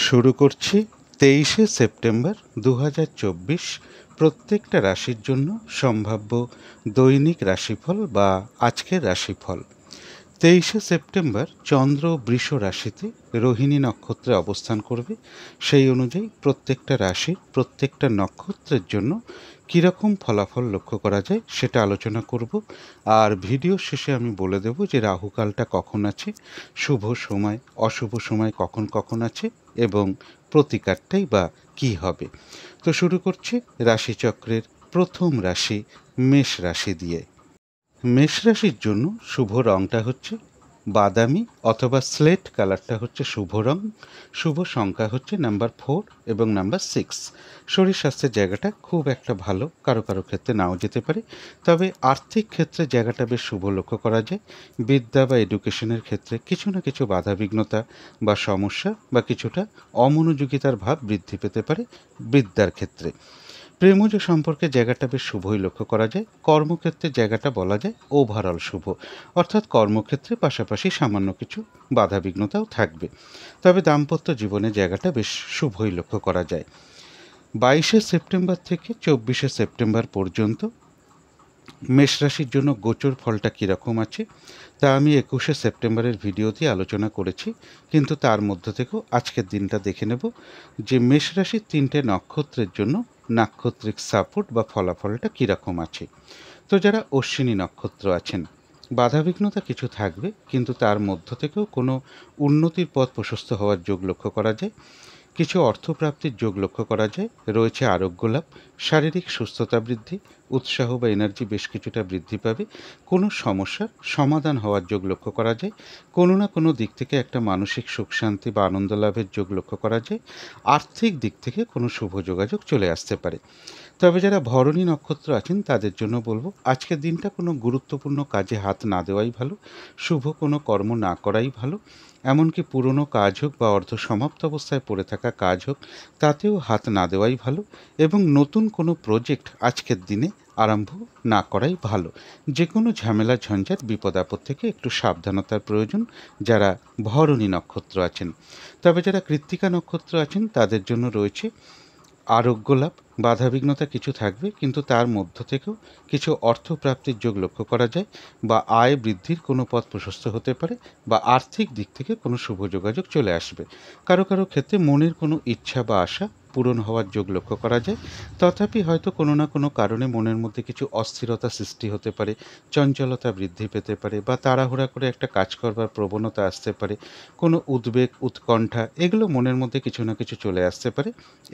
শুরু করছি 23শে সেপ্টেম্বর 2024 প্রত্যেকটা রাশির জন্য সম্ভাব্য দৈনিক রাশিফল বা আজকের রাশিফল। 23শে সেপ্টেম্বর চন্দ্র বৃষ রাশিতে রোহিণী নক্ষত্রে অবস্থান করবে। সেই অনুযায়ী প্রত্যেকটা রাশির প্রত্যেকটা নক্ষত্রের জন্য কীরকম ফলাফল লক্ষ্য করা যায় সেটা আলোচনা করব। আর ভিডিও শেষে আমি বলে দেব যে রাহুকালটা কখন আছে, শুভ সময় অশুভ সময় কখন কখন আছে এবং প্রতিকারটাই বা কী হবে। তো শুরু করছি রাশিচক্রের প্রথম রাশি মেষ রাশি দিয়ে। মেষ রাশির জন্য শুভ রঙটা হচ্ছে বাদামি অথবা স্লেট কালারটা হচ্ছে শুভ রং। শুভ সংখ্যা হচ্ছে নাম্বার 4 এবং নাম্বার 6। শরীর স্বাস্থ্যের জায়গাটা খুব একটা ভালো, কারো কারো ক্ষেত্রে নাও যেতে পারে, তবে আর্থিক ক্ষেত্রে জায়গাটা বেশ শুভ লক্ষ্য করা যায়। বিদ্যা বা এডুকেশনের ক্ষেত্রে কিছু না কিছু বাধাবিঘ্নতা বা সমস্যা বা কিছুটা অমনোযোগিতার ভাব বৃদ্ধি পেতে পারে বিদ্যার ক্ষেত্রে। প্রেমজ সম্পর্কে জায়গাটা বেশ শুভই লক্ষ্য করা যায়। কর্মক্ষেত্রে জায়গাটা বলা যায় ওভারঅল শুভ, অর্থাৎ কর্মক্ষেত্রে পাশাপাশি সামান্য কিছু বাধাবিঘ্নতাও থাকবে, তবে দাম্পত্য জীবনে জায়গাটা বেশ শুভই লক্ষ্য করা যায়। 22শে সেপ্টেম্বর থেকে 24শে সেপ্টেম্বর পর্যন্ত মেষ রাশির জন্য গোচর ফলটা কীরকম আছে তা আমি 21শে সেপ্টেম্বরের ভিডিওতে আলোচনা করেছি, কিন্তু তার মধ্য থেকেও আজকের দিনটা দেখে নেব যে মেষ রাশির 3টে নক্ষত্রের জন্য নাক্ষত্রিক সাপোর্ট বা ফলাফলটা কীরকম আছে। তো যারা অশ্বিনী নক্ষত্র আছেন, বাধাবিঘ্নতা কিছু থাকবে, কিন্তু তার মধ্য থেকেও কোনো উন্নতির পথ প্রশস্ত হওয়ার যোগ লক্ষ্য করা যায়। কিছু অর্থপ্রাপ্তির যোগ লক্ষ্য করা যায়। রয়েছে আরোগ্য লাভ, শারীরিক সুস্থতা বৃদ্ধি, উৎসাহ বা এনার্জি বেশ কিছুটা বৃদ্ধি পাবে। কোনো সমস্যার সমাধান হওয়ার যোগ লক্ষ্য করা যায়। কোনো না কোনো দিক থেকে একটা মানসিক সুখ শান্তি বা আনন্দ লাভের যোগ লক্ষ্য করা যায়। আর্থিক দিক থেকে কোনো শুভ যোগাযোগ চলে আসতে পারে। তবে যারা ভরণী নক্ষত্র আছেন তাদের জন্য বলবো আজকের দিনটা কোনো গুরুত্বপূর্ণ কাজে হাত না দেওয়াই ভালো, শুভ কোনো কর্ম না করাই ভালো। এমনকি পুরনো কাজ হোক বা অর্ধ সমাপ্ত অবস্থায় পড়ে থাকা কাজ হোক, তাতেও হাত না দেওয়াই ভালো, এবং নতুন কোনো প্রজেক্ট আজকের দিনে আরম্ভ না করাই ভালো। যে কোনো ঝামেলা ঝঞ্ঝাট বিপদ আপদ থেকে একটু সাবধানতার প্রয়োজন যারা ভরণী নক্ষত্র আছেন। তবে যারা কৃত্তিকা নক্ষত্র আছেন তাদের জন্য রয়েছে আরোগ্য লাভ। বাধাবিঘ্নতা কিছু থাকবে, কিন্তু তার মধ্য থেকেও কিছু অর্থপ্রাপ্তির যোগ লক্ষ্য করা যায়, বা আয় বৃদ্ধির কোনো পথ প্রশস্ত হতে পারে, বা আর্থিক দিক থেকে কোনো শুভ যোগাযোগ চলে আসবে। কারো কারো ক্ষেত্রে মনের কোনো ইচ্ছা বা আশা পূরণ হওয়ার যোগ লক্ষ্য করা যায়। তথাপি হয়তো কোনো না কোনো কারণে মনের মধ্যে কিছু অস্থিরতা সৃষ্টি হতে পারে, চঞ্চলতা বৃদ্ধি পেতে পারে, বা তাড়াহুড়া করে একটা কাজ করবার প্রবণতা আসতে পারে, কোনো উদ্বেগ উৎকণ্ঠা এগুলো মনের মধ্যে কিছু না কিছু চলে আসতে পারে।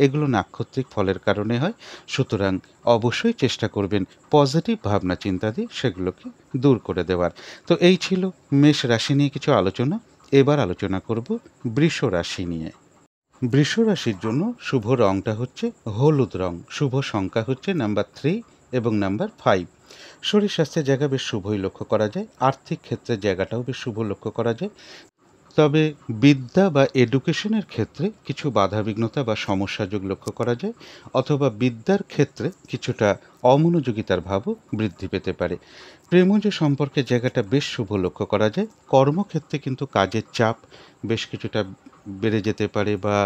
এগুলো নাক্ষত্রিক ফলের কারণে হয়। সুতরাং অবশ্যই চেষ্টা করবেন পজিটিভ ভাবনা চিন্তা দিয়ে সেগুলোকে দূর করে দেওয়ার। তো এই ছিল মেষ রাশি নিয়ে কিছু আলোচনা। এবার আলোচনা করব বৃষ রাশি নিয়ে। বৃষ রাশির জন্য শুভ রংটা হচ্ছে হলুদ রং। শুভ সংখ্যা হচ্ছে নাম্বার 3 এবং নাম্বার 5। শরীর স্বাস্থ্যের জায়গা বেশ শুভই লক্ষ্য করা যায়। আর্থিক ক্ষেত্রের জায়গাটাও বেশ শুভ লক্ষ্য করা যায়। তবে বিদ্যা বা এডুকেশনের ক্ষেত্রে কিছু বাধাবিঘ্নতা বা সমস্যাযোগ লক্ষ্য করা যায়, অথবা বিদ্যার ক্ষেত্রে কিছুটা অমনোযোগিতার ভাবও বৃদ্ধি পেতে পারে। প্রেমজ সম্পর্কের জায়গাটা বেশ শুভ লক্ষ্য করা যায়। কর্মক্ষেত্রে কিন্তু কাজের চাপ বেশ কিছুটা বেড়ে যেতে পারে, বা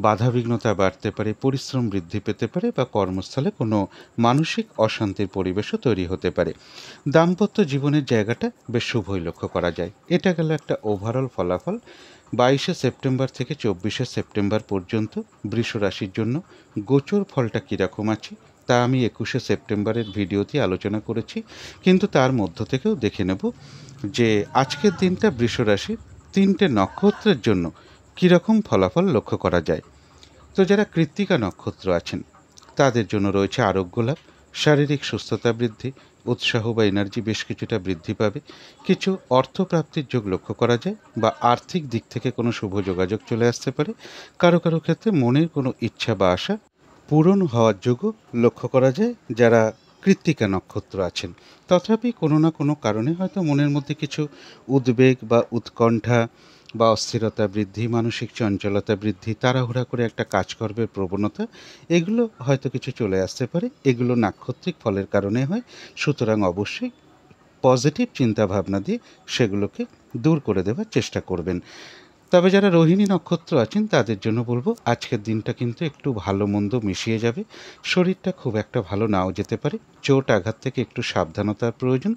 বাধাবিঘ্নতা বাড়তে পারে, পরিশ্রম বৃদ্ধি পেতে পারে, বা কর্মস্থলে কোনো মানসিক অশান্তির পরিবেশও তৈরি হতে পারে। দাম্পত্য জীবনের জায়গাটা বেশ শুভই লক্ষ্য করা যায়। এটা গেল একটা ওভারঅল ফলাফল 22শে সেপ্টেম্বর থেকে 24শে সেপ্টেম্বর পর্যন্ত বৃষ রাশির জন্য গোচর ফলটা কীরকম আছে তা আমি 21শে সেপ্টেম্বরের ভিডিওতে আলোচনা করেছি, কিন্তু তার মধ্য থেকেও দেখে নেব যে আজকের দিনটা বৃষ রাশির 3টে নক্ষত্রের জন্য কীরকম ফলাফল লক্ষ্য করা যায়। তো যারা কৃত্তিকা নক্ষত্র আছেন তাদের জন্য রয়েছে আরোগ্য লাভ, শারীরিক সুস্থতা বৃদ্ধি, উৎসাহ বা এনার্জি বেশ কিছুটা বৃদ্ধি পাবে। কিছু অর্থপ্রাপ্তির যোগ লক্ষ্য করা যায়, বা আর্থিক দিক থেকে কোনো শুভ যোগাযোগ চলে আসতে পারে। কারো কারো ক্ষেত্রে মনের কোনো ইচ্ছা বা আশা পূরণ হওয়ার যোগও লক্ষ্য করা যায় যারা কৃত্তিকা নক্ষত্র আছেন। তথাপি কোনো না কোনো কারণে হয়তো মনের মধ্যে কিছু উদ্বেগ বা উৎকণ্ঠা বা অস্থিরতা বৃদ্ধি, মানসিক চঞ্চলতা বৃদ্ধি, তাড়াহুড়া করে একটা কাজকর্মের প্রবণতা, এগুলো হয়তো কিছু চলে আসতে পারে। এগুলো নাক্ষত্রিক ফলের কারণে হয়। সুতরাং অবশ্যই পজিটিভ চিন্তা ভাবনা দিয়ে সেগুলোকে দূর করে দেওয়ার চেষ্টা করবেন। তবে যারা রোহিণী নক্ষত্র আছেন তাদের জন্য বলবো আজকের দিনটা কিন্তু একটু ভালো মন্দ মিশিয়ে যাবে। শরীরটা খুব একটা ভালো নাও যেতে পারে, চোট আঘাত থেকে একটু সাবধানতার প্রয়োজন।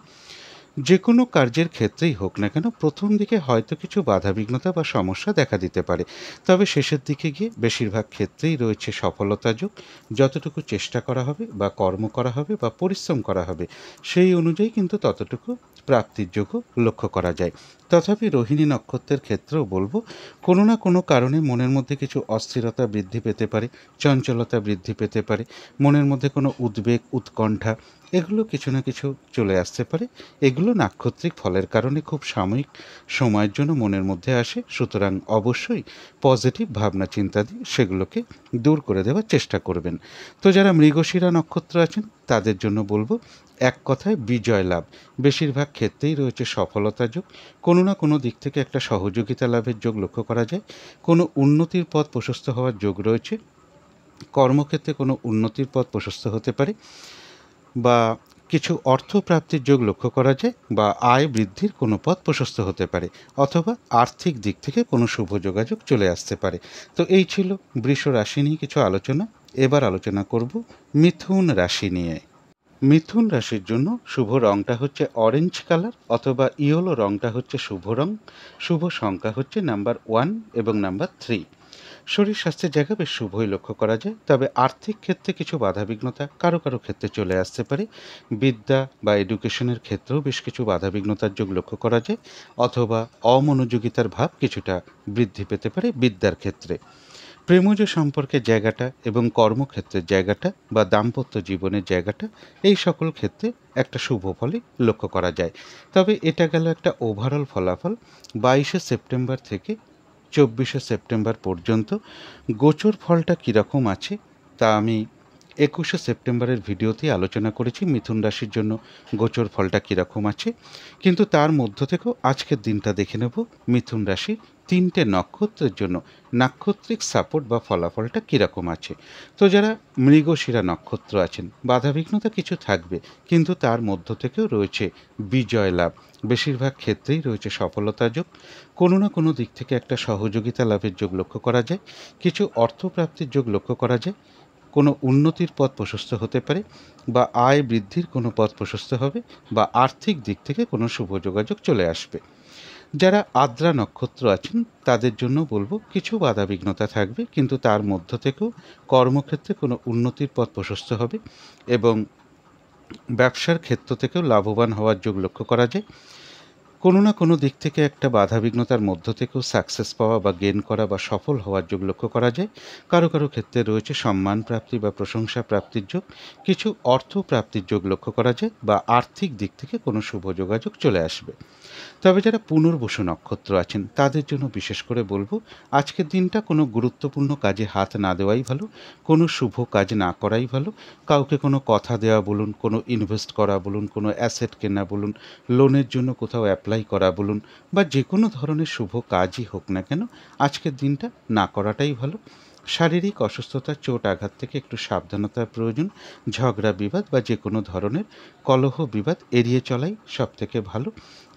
যে কোনো কার্যের ক্ষেত্রেই হোক না কেন প্রথম দিকে হয়তো কিছু বাধাবিঘ্নতা বা সমস্যা দেখা দিতে পারে, তবে শেষের দিকে গিয়ে বেশিরভাগ ক্ষেত্রেই রয়েছে সফলতা যোগ। যতটুকু চেষ্টা করা হবে বা কর্ম করা হবে বা পরিশ্রম করা হবে সেই অনুযায়ী কিন্তু ততটুকু প্রাপ্তির যোগও লক্ষ্য করা যায়। তথাপি রোহিণী নক্ষত্রের ক্ষেত্রেও বলবো কোনো না কোনো কারণে মনের মধ্যে কিছু অস্থিরতা বৃদ্ধি পেতে পারে, চঞ্চলতা বৃদ্ধি পেতে পারে, মনের মধ্যে কোনো উদ্বেগ উৎকণ্ঠা এগুলো কিছু না কিছু চলে আসতে পারে। এগুলো নাক্ষত্রিক ফলের কারণে খুব সাময়িক সময়ের জন্য মনের মধ্যে আসে, সুতরাং অবশ্যই পজিটিভ ভাবনা চিন্তা দিয়ে সেগুলোকে দূর করে দেওয়ার চেষ্টা করবেন। তো যারা মৃগশিরা নক্ষত্র আছেন তাদের জন্য বলবো এক কথায় বিজয় লাভ। বেশিরভাগ ক্ষেত্রেই রয়েছে সফলতা যোগ, কোনো না কোনো দিক থেকে একটা সহযোগিতা লাভের যোগ লক্ষ্য করা যায়, কোনো উন্নতির পথ প্রশস্ত হওয়ার যোগ রয়েছে, কর্মক্ষেত্রে কোনো উন্নতির পথ প্রশস্ত হতে পারে, বা কিছু অর্থ প্রাপ্তির যোগ লক্ষ্য করা যায়, বা আয় বৃদ্ধির কোনো পথ প্রশস্ত হতে পারে, অথবা আর্থিক দিক থেকে কোনো শুভ যোগাযোগ চলে আসতে পারে। তো এই ছিল বৃষ রাশি নিয়ে কিছু আলোচনা। এবার আলোচনা করব মিথুন রাশি নিয়ে। মিথুন রাশির জন্য শুভ রঙটা হচ্ছে অরেঞ্জ কালার অথবা ইয়েলো রঙটা হচ্ছে শুভ রং। শুভ সংখ্যা হচ্ছে নাম্বার 1 এবং নাম্বার 3। শরীর স্বাস্থ্যের জায়গা বেশ শুভই লক্ষ্য করা যায়, তবে আর্থিক ক্ষেত্রে কিছু বাধাবিঘ্নতা কারো কারো ক্ষেত্রে চলে আসতে পারে। বিদ্যা বা এডুকেশনের ক্ষেত্রেও বেশ কিছু বাধাবিঘ্নতার যোগ লক্ষ্য করা যায়, অথবা অমনোযোগিতার ভাব কিছুটা বৃদ্ধি পেতে পারে বিদ্যার ক্ষেত্রে। প্রেমজ সম্পর্কের জায়গাটা এবং কর্মক্ষেত্রের জায়গাটা বা দাম্পত্য জীবনের জায়গাটা এই সকল ক্ষেত্রে একটা শুভ ফলই লক্ষ্য করা যায়। তবে এটা গেল একটা ওভারঅল ফলাফল। 22শে সেপ্টেম্বর থেকে 24শে সেপ্টেম্বর পর্যন্ত গোচর ফলটা কীরকম আছে তা আমি 21শে সেপ্টেম্বরের ভিডিওতে আলোচনা করেছি মিথুন রাশির জন্য গোচর ফলটা কীরকম আছে। কিন্তু তার মধ্য থেকেও আজকের দিনটা দেখে নেব মিথুন রাশির 3টে নক্ষত্রের জন্য নাক্ষত্রিক সাপোর্ট বা ফলাফলটা কীরকম আছে। তো যারা মৃগশিরা নক্ষত্র আছেন বাধাবিঘ্নতা কিছু থাকবে, কিন্তু তার মধ্য থেকেও রয়েছে বিজয় লাভ। বেশিরভাগ ক্ষেত্রেই রয়েছে সফলতা যোগ, কোনো না কোনো দিক থেকে একটা সহযোগিতা লাভের যোগ লক্ষ্য করা যায়, কিছু অর্থপ্রাপ্তির যোগ লক্ষ্য করা যায়, কোনো উন্নতির পথ প্রশস্ত হতে পারে, বা আয় বৃদ্ধির কোনো পথ প্রশস্ত হবে, বা আর্থিক দিক থেকে কোনো শুভ যোগাযোগ চলে আসবে। যারা আদ্রা নক্ষত্র আছেন তাদের জন্য বলবো কিছু বাধাবিঘ্নতা থাকবে, কিন্তু তার মধ্য থেকেও কর্মক্ষেত্রে কোনো উন্নতির পথ প্রশস্ত হবে এবং ব্যবসার ক্ষেত্র থেকেও লাভবান হওয়ার যোগ লক্ষ্য করা যায়। কোনো না কোনো দিক থেকে একটা বাধাবিঘ্নতার মধ্য থেকেও সাকসেস পাওয়া বা গেন করা বা সফল হওয়ার যোগ লক্ষ্য করা যায়। কারো কারো ক্ষেত্রে রয়েছে সম্মান প্রাপ্তি বা প্রশংসা প্রাপ্তির যোগ, কিছু অর্থ প্রাপ্তির যোগ লক্ষ্য করা যায়, বা আর্থিক দিক থেকে কোনো শুভ যোগাযোগ চলে আসবে। তবে যারা পুনর্বসু নক্ষত্র আছেন তাদের জন্য বিশেষ করে বলবো আজকের দিনটা কোনো গুরুত্বপূর্ণ কাজে হাত না দেওয়াই ভালো, কোনো শুভ কাজ না করাই ভালো। কাউকে কোনো কথা দেওয়া বলুন, কোনো ইনভেস্ট করা বলুন, কোনো অ্যাসেট কেনা বলুন, লোনের জন্য কোথাও অ্যাপ্লাই করা বলুন, বা যে কোনো ধরনের শুভ কাজই হোক না কেন আজকের দিনটা না করাটাই ভালো। শারীরিক অসুস্থতা চোট আঘাত থেকে একটু সাবধানতার প্রয়োজন। ঝগড়া বিবাদ বা যে কোনো ধরনের কলহ বিবাদ এড়িয়ে চলাই সব থেকে ভালো।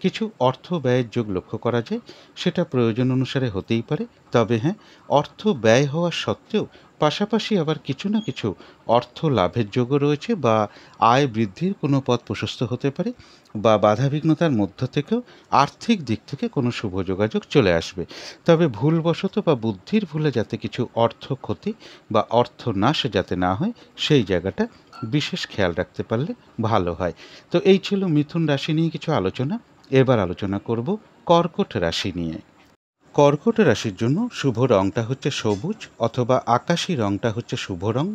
কিছু অর্থ ব্যয়ের যোগ লক্ষ্য করা যায়, সেটা প্রয়োজন অনুসারে হতেই পারে, তবে হ্যাঁ অর্থ ব্যয় হওয়া সত্ত্বেও পাশাপাশি আবার কিছু না কিছু অর্থ লাভের যোগও রয়েছে, বা আয় বৃদ্ধির কোনো পথ প্রশস্ত হতে পারে, বা বাধাবিঘ্নতার মধ্য থেকেও আর্থিক দিক থেকে কোনো শুভ যোগাযোগ চলে আসবে। তবে ভুলবশত বা বুদ্ধির ভুলে যাতে কিছু অর্থ ক্ষতি বা অর্থ নাশ যাতে না হয় সেই জায়গাটা বিশেষ খেয়াল রাখতে পারলে ভালো হয়। তো এই ছিল মিথুন রাশি নিয়ে কিছু আলোচনা। এবার আলোচনা করব কর্কট রাশি নিয়ে। কর্কট রাশির জন্য শুভ রঙটা হচ্ছে সবুজ অথবা আকাশি রঙটা হচ্ছে শুভ রং।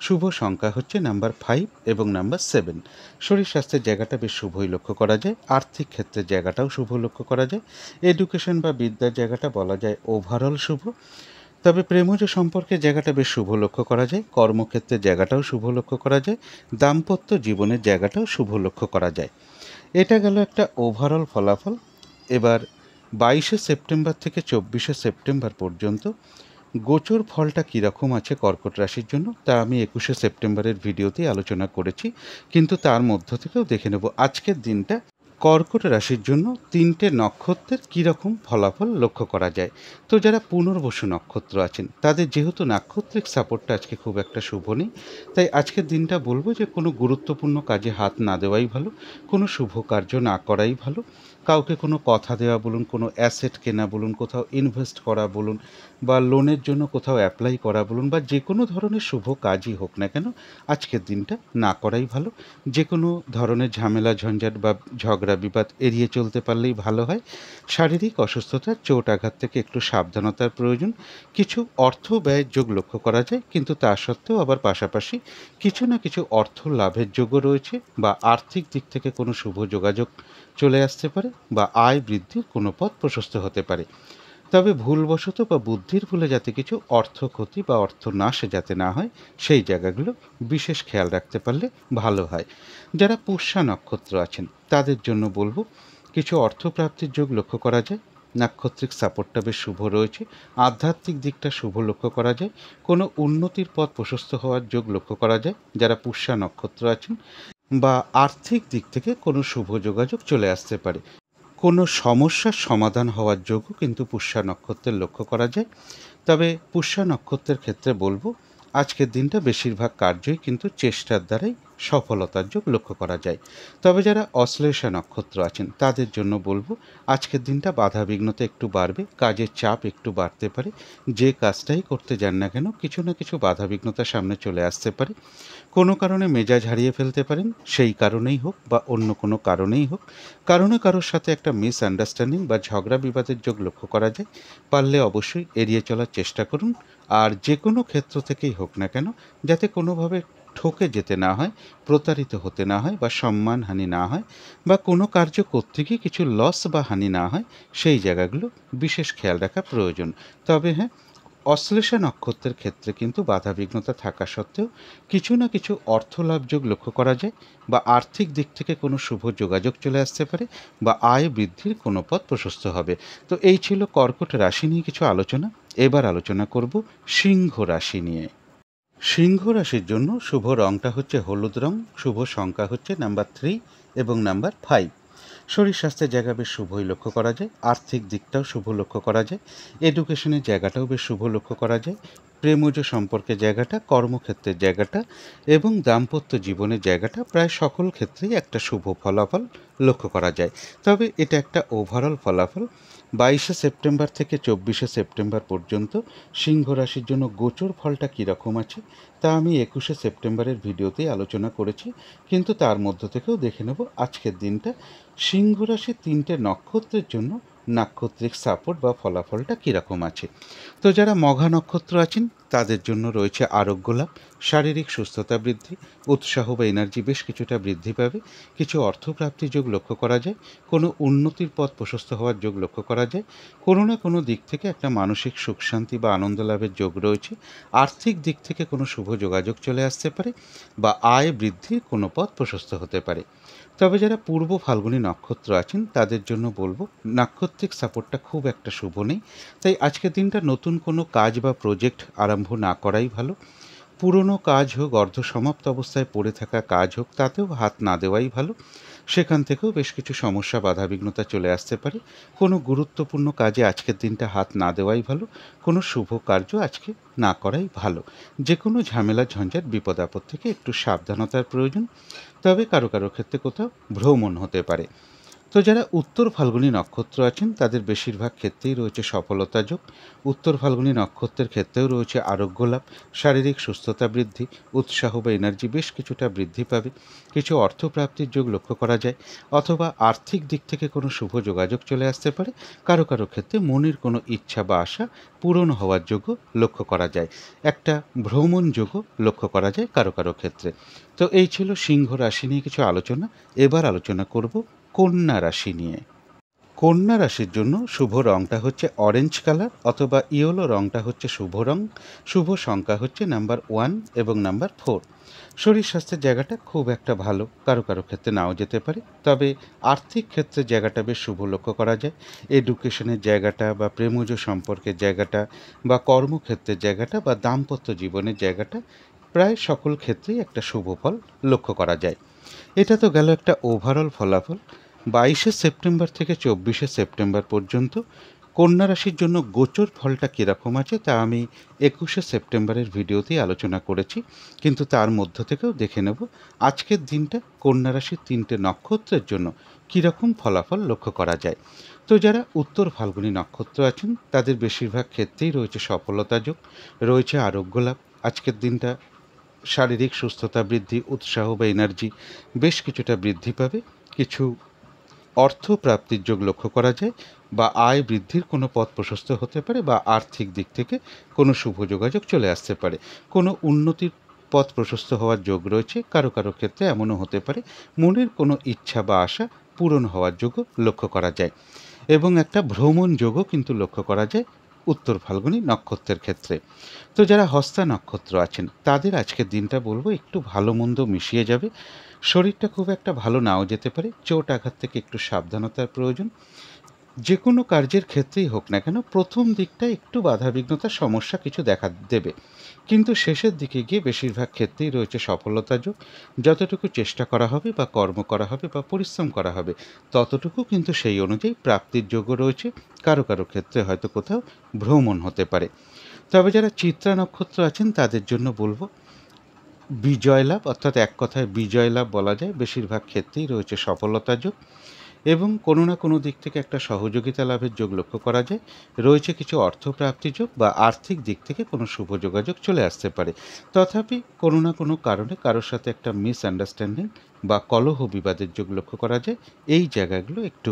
শুভ সংখ্যা হচ্ছে নাম্বার 5 এবং নাম্বার 7। শরীর স্বাস্থ্যের জায়গাটা বেশ শুভই লক্ষ্য করা যায়, আর্থিক ক্ষেত্রের জায়গাটাও শুভ লক্ষ্য করা যায়, এডুকেশন বা বিদ্যার জায়গাটা বলা যায় ওভারঅল শুভ। তবে প্রেমজ সম্পর্কের জায়গাটা বেশ শুভ লক্ষ্য করা যায়, কর্মক্ষেত্রের জায়গাটাও শুভ লক্ষ্য করা যায়, দাম্পত্য জীবনের জায়গাটাও শুভ লক্ষ্য করা যায়। এটা গেল একটা ওভারঅল ফলাফল। এবার 22শে সেপ্টেম্বর থেকে 24শে সেপ্টেম্বর পর্যন্ত গোচর ফলটা কীরকম আছে কর্কট রাশির জন্য তা আমি 21শে সেপ্টেম্বরের ভিডিওতেই আলোচনা করেছি, কিন্তু তার মধ্য থেকেও দেখে নেব আজকের দিনটা কর্কট রাশির জন্য 3টে নক্ষত্রের কীরকম ফলাফল লক্ষ্য করা যায়। তো যারা পুনর্বসু নক্ষত্র আছেন তাদের যেহেতু নাক্ষত্রিক সাপোর্টটা আজকে খুব একটা শুভ নেই, তাই আজকের দিনটা বলবো যে কোনো গুরুত্বপূর্ণ কাজে হাত না দেওয়াই ভালো, কোনো শুভ কার্য না করাই ভালো। কাউকে কোনো কথা দেওয়া বলুন, কোনো অ্যাসেট কেনা বলুন, কোথাও ইনভেস্ট করা বলুন, বা লোনের জন্য কোথাও অ্যাপ্লাই করা বলুন, বা যে কোনো ধরনের শুভ কাজই হোক না কেন আজকের দিনটা না করাই ভালো। যে কোনো ধরনের ঝামেলা ঝঞ্ঝাট বা ঝগড়া বিবাদ এড়িয়ে চলতে পারলেই ভালো হয়। শারীরিক অসুস্থতা চোট আঘাত থেকে একটু সাবধানতার প্রয়োজন। কিছু অর্থ ব্যয়ের যোগ লক্ষ্য করা যায়, কিন্তু তা সত্ত্বেও আবার পাশাপাশি কিছু না কিছু অর্থ লাভের যোগও রয়েছে, বা আর্থিক দিক থেকে কোনো শুভ যোগাযোগ চলে আসতে পারে, বা আয় বৃদ্ধির কোনো পথ প্রশস্ত হতে পারে। তবে ভুলবশত বা বুদ্ধির ভুলে যাতে কিছু অর্থ ক্ষতি বা অর্থ নাশ যাতে না হয়, সেই জায়গাগুলো বিশেষ খেয়াল রাখতে পারলে ভালো হয়। যারা পুষ্যা নক্ষত্র আছেন তাদের জন্য বলবো কিছু অর্থপ্রাপ্তির যোগ লক্ষ্য করা যায়। নাক্ষত্রিক সাপোর্টটা বেশ শুভ রয়েছে। আধ্যাত্মিক দিকটা শুভ লক্ষ্য করা যায়। কোনো উন্নতির পথ প্রশস্ত হওয়ার যোগ লক্ষ্য করা যায় যারা পুষ্যা নক্ষত্র আছেন, বা আর্থিক দিক থেকে কোনো শুভ যোগাযোগ চলে আসতে পারে। কোনো সমস্যার সমাধান হওয়ার যোগও কিন্তু পুষ্যা নক্ষত্রের লক্ষ্য করা যায়। তবে পুষ্যা নক্ষত্রের ক্ষেত্রে বলবো আজকের দিনটা বেশিরভাগ কার্যই কিন্তু চেষ্টার দ্বারাই সফলতার যোগ লক্ষ্য করা যায়। তবে যারা অশ্লেষা নক্ষত্র আছেন তাদের জন্য বলবো আজকের দিনটা বাধা বিঘ্নতা একটু বাড়বে, কাজের চাপ একটু বাড়তে পারে। যে কাজটাই করতে যান না কেন কিছু না কিছু বাধা বিঘ্নতার সামনে চলে আসতে পারে। কোনো কারণে মেজাজ হারিয়ে ফেলতে পারেন, সেই কারণেই হোক বা অন্য কোনো কারণেই হোক। কারোর সাথে একটা মিসআন্ডারস্ট্যান্ডিং বা ঝগড়া বিবাদের যোগ লক্ষ্য করা যায়। পারলে অবশ্যই এড়িয়ে চলার চেষ্টা করুন। আর যে কোনো ক্ষেত্র থেকেই হোক না কেন যাতে কোনোভাবে ঠকে যেতে না হয়, প্রতারিত হতে না হয়, বা সম্মানহানি না হয়, বা কোনো কার্য করতে গিয়ে কিছু লস বা হানি না হয়, সেই জায়গাগুলো বিশেষ খেয়াল রাখা প্রয়োজন। তবে হ্যাঁ, অশ্লেষা নক্ষত্রের ক্ষেত্রে কিন্তু বাধাবিঘ্নতা থাকা সত্ত্বেও কিছু না কিছু অর্থলাভ যোগ লক্ষ্য করা যায়, বা আর্থিক দিক থেকে কোনো শুভ যোগাযোগ চলে আসতে পারে, বা আয় বৃদ্ধির কোনো পথ প্রশস্ত হবে। তো এই ছিল কর্কট রাশি নিয়ে কিছু আলোচনা। এবার আলোচনা করব সিংহ রাশি নিয়ে। সিংহ রাশির জন্য শুভ রংটা হচ্ছে হলুদ রং, শুভ সংখ্যা হচ্ছে নাম্বার 3 এবং নাম্বার 5। শরীর স্বাস্থ্যের জায়গা বেশ শুভই লক্ষ্য করা যায়। আর্থিক দিকটাও শুভ লক্ষ্য করা যায়। এডুকেশনের জায়গাটাও বেশ শুভ লক্ষ্য করা যায়। প্রেমজ সম্পর্কের জায়গাটা, কর্মক্ষেত্রের জায়গাটা এবং দাম্পত্য জীবনের জায়গাটা প্রায় সকল ক্ষেত্রেই একটা শুভ ফলাফল লক্ষ্য করা যায়। তবে এটা একটা ওভারঅল ফলাফল। 22শে সেপ্টেম্বর থেকে 24শে সেপ্টেম্বর পর্যন্ত সিংহ রাশির জন্য গোচর ফলটা কীরকম আছে তা আমি 21শে সেপ্টেম্বরের ভিডিওতেই আলোচনা করেছি, কিন্তু তার মধ্য থেকেও দেখে নেব আজকের দিনটা সিংহ রাশির 3টে নক্ষত্রের জন্য নাক্ষত্রিক সাপোর্ট বা ফলাফলটা কীরকম আছে। তো যারা মঘা নক্ষত্র আছেন তাদের জন্য রয়েছে আরোগ্য লাভ, শারীরিক সুস্থতা বৃদ্ধি, উৎসাহ বা এনার্জি বেশ কিছুটা বৃদ্ধি পাবে। কিছু অর্থপ্রাপ্তির যোগ লক্ষ্য করা যায়। কোনো উন্নতির পথ প্রশস্ত হওয়ার যোগ লক্ষ্য করা যায়। কোনো না কোনো দিক থেকে একটা মানসিক সুখ শান্তি বা আনন্দ লাভের যোগ রয়েছে। আর্থিক দিক থেকে কোনো শুভ যোগাযোগ চলে আসতে পারে, বা আয় বৃদ্ধির কোনো পথ প্রশস্ত হতে পারে। তবে যারা পূর্ব ফাল্গুনী নক্ষত্র আছেন তাদের জন্য বলবো নাক্ষত্রিক সাপোর্টটা খুব একটা শুভ নেই। তাই আজকের দিনটা নতুন কোনো কাজ বা প্রজেক্ট আরম্ভ না করাই ভালো। পুরনো কাজ হোক, অর্ধসমাপ্ত অবস্থায় পড়ে থাকা কাজ হোক, তাতেও হাত না দেওয়াই ভালো। সেখান থেকেও বেশ কিছু সমস্যা বাধাবিঘ্নতা চলে আসতে পারে। কোনো গুরুত্বপূর্ণ কাজে আজকের দিনটা হাত না দেওয়াই ভালো। কোনো শুভ কার্য আজকে না করাই ভালো। যে কোনো ঝামেলা ঝঞ্ঝাট বিপদ আপদ থেকে একটু সাবধানতার প্রয়োজন। তবে কারো ক্ষেত্রে কোথাও ভ্রমণ হতে পারে। তো যারা উত্তর ফাল্গুনী নক্ষত্র আছেন তাদের বেশিরভাগ ক্ষেত্রেই রয়েছে সফলতা যোগ। উত্তর ফাল্গুনী নক্ষত্রের ক্ষেত্রেও রয়েছে আরোগ্য লাভ, শারীরিক সুস্থতা বৃদ্ধি, উৎসাহ বা এনার্জি বেশ কিছুটা বৃদ্ধি পাবে। কিছু অর্থপ্রাপ্তির যোগ লক্ষ্য করা যায়, অথবা আর্থিক দিক থেকে কোনো শুভ যোগাযোগ চলে আসতে পারে। কারো ক্ষেত্রে মনের কোনো ইচ্ছা বা আশা পূরণ হওয়ার যোগও লক্ষ্য করা যায়। একটা ভ্রমণ যোগও লক্ষ্য করা যায় কারো ক্ষেত্রে। তো এই ছিল সিংহ রাশি নিয়ে কিছু আলোচনা। এবার আলোচনা করব কন্যা রাশি নিয়ে। কন্যা রাশির জন্য শুভ রংটা হচ্ছে অরেঞ্জ কালার, অথবা ইয়েলো রংটা হচ্ছে শুভ রং। শুভ সংখ্যা হচ্ছে নাম্বার 1 এবং নাম্বার 4। শরীর স্বাস্থ্যের জায়গাটা খুব একটা ভালো, কারো ক্ষেত্রে নাও যেতে পারে। তবে আর্থিক ক্ষেত্রে জায়গাটা বেশ শুভ লক্ষ্য করা যায়। এডুকেশনের জায়গাটা, বা প্রেমজ সম্পর্কের জায়গাটা, বা কর্মক্ষেত্রের জায়গাটা, বা দাম্পত্য জীবনের জায়গাটা প্রায় সকল ক্ষেত্রেই একটা শুভ ফল লক্ষ্য করা যায়। এটা তো গেল একটা ওভারঅল ফলাফল। 22শে সেপ্টেম্বর থেকে 24শে সেপ্টেম্বর পর্যন্ত কন্যা রাশির জন্য গোচর ফলটা কীরকম আছে তা আমি 21শে সেপ্টেম্বরের ভিডিওতেই আলোচনা করেছি, কিন্তু তার মধ্য থেকেও দেখে নেব আজকের দিনটা কন্যা রাশির 3টে নক্ষত্রের জন্য কীরকম ফলাফল লক্ষ্য করা যায়। তো যারা উত্তর ফাল্গুনী নক্ষত্র আছেন তাদের বেশিরভাগ ক্ষেত্রেই রয়েছে সফলতা যোগ, রয়েছে আরোগ্য লাভ। আজকের দিনটা শারীরিক সুস্থতা বৃদ্ধি, উৎসাহ বা এনার্জি বেশ কিছুটা বৃদ্ধি পাবে। কিছু অর্থ প্রাপ্তির যোগ লক্ষ্য করা যায়, বা আয় বৃদ্ধির কোনো পথ প্রশস্ত হতে পারে, বা আর্থিক দিক থেকে কোনো শুভ যোগাযোগ চলে আসতে পারে। কোনো উন্নতির পথ প্রশস্ত হওয়ার যোগ রয়েছে। কারো কারো ক্ষেত্রে এমনও হতে পারে মনের কোনো ইচ্ছা বা আশা পূরণ হওয়ার যোগও লক্ষ্য করা যায়, এবং একটা ভ্রমণ যোগও কিন্তু লক্ষ্য করা যায় উত্তর ফাল্গুনী নক্ষত্রের ক্ষেত্রে। তো যারা হস্তা নক্ষত্র আছেন তাদের আজকের দিনটা বলবো একটু ভালো মন্দ মিশিয়ে যাবে। শরীরটা খুব একটা ভালো নাও যেতে পারে, চোট আঘাত থেকে একটু সাবধানতার প্রয়োজন। যে কোনো কার্যের ক্ষেত্রেই হোক না কেন প্রথম দিকটা একটু বাধাবিঘ্নতার সমস্যা কিছু দেখা দেবে, কিন্তু শেষের দিকে গিয়ে বেশিরভাগ ক্ষেত্রেই রয়েছে সফলতা যোগ। যতটুকু চেষ্টা করা হবে বা কর্ম করা হবে বা পরিশ্রম করা হবে ততটুকু কিন্তু সেই অনুযায়ী প্রাপ্তির যোগও রয়েছে। কারো কারো ক্ষেত্রে হয়তো কোথাও ভ্রমণ হতে পারে। তবে যারা চিত্রা নক্ষত্র আছেন তাদের জন্য বলবো বিজয় লাভ, অর্থাৎ এক কথায় বিজয় লাভ বলা যায়। বেশিরভাগ ক্ষেত্রেই রয়েছে সফলতা যোগ, এবং কোনো না কোনো দিক থেকে একটা সহযোগিতা লাভের যোগ লক্ষ্য করা যায়। রয়েছে কিছু অর্থপ্রাপ্তি যোগ, বা আর্থিক দিক থেকে কোনো শুভ যোগাযোগ চলে আসতে পারে। তথাপি কোনো না কোনো কারণে কারোর সাথে একটা মিসআন্ডারস্ট্যান্ডিং বা কলহ বিবাদের যোগ লক্ষ্য করা যায়। এই জায়গাগুলো একটু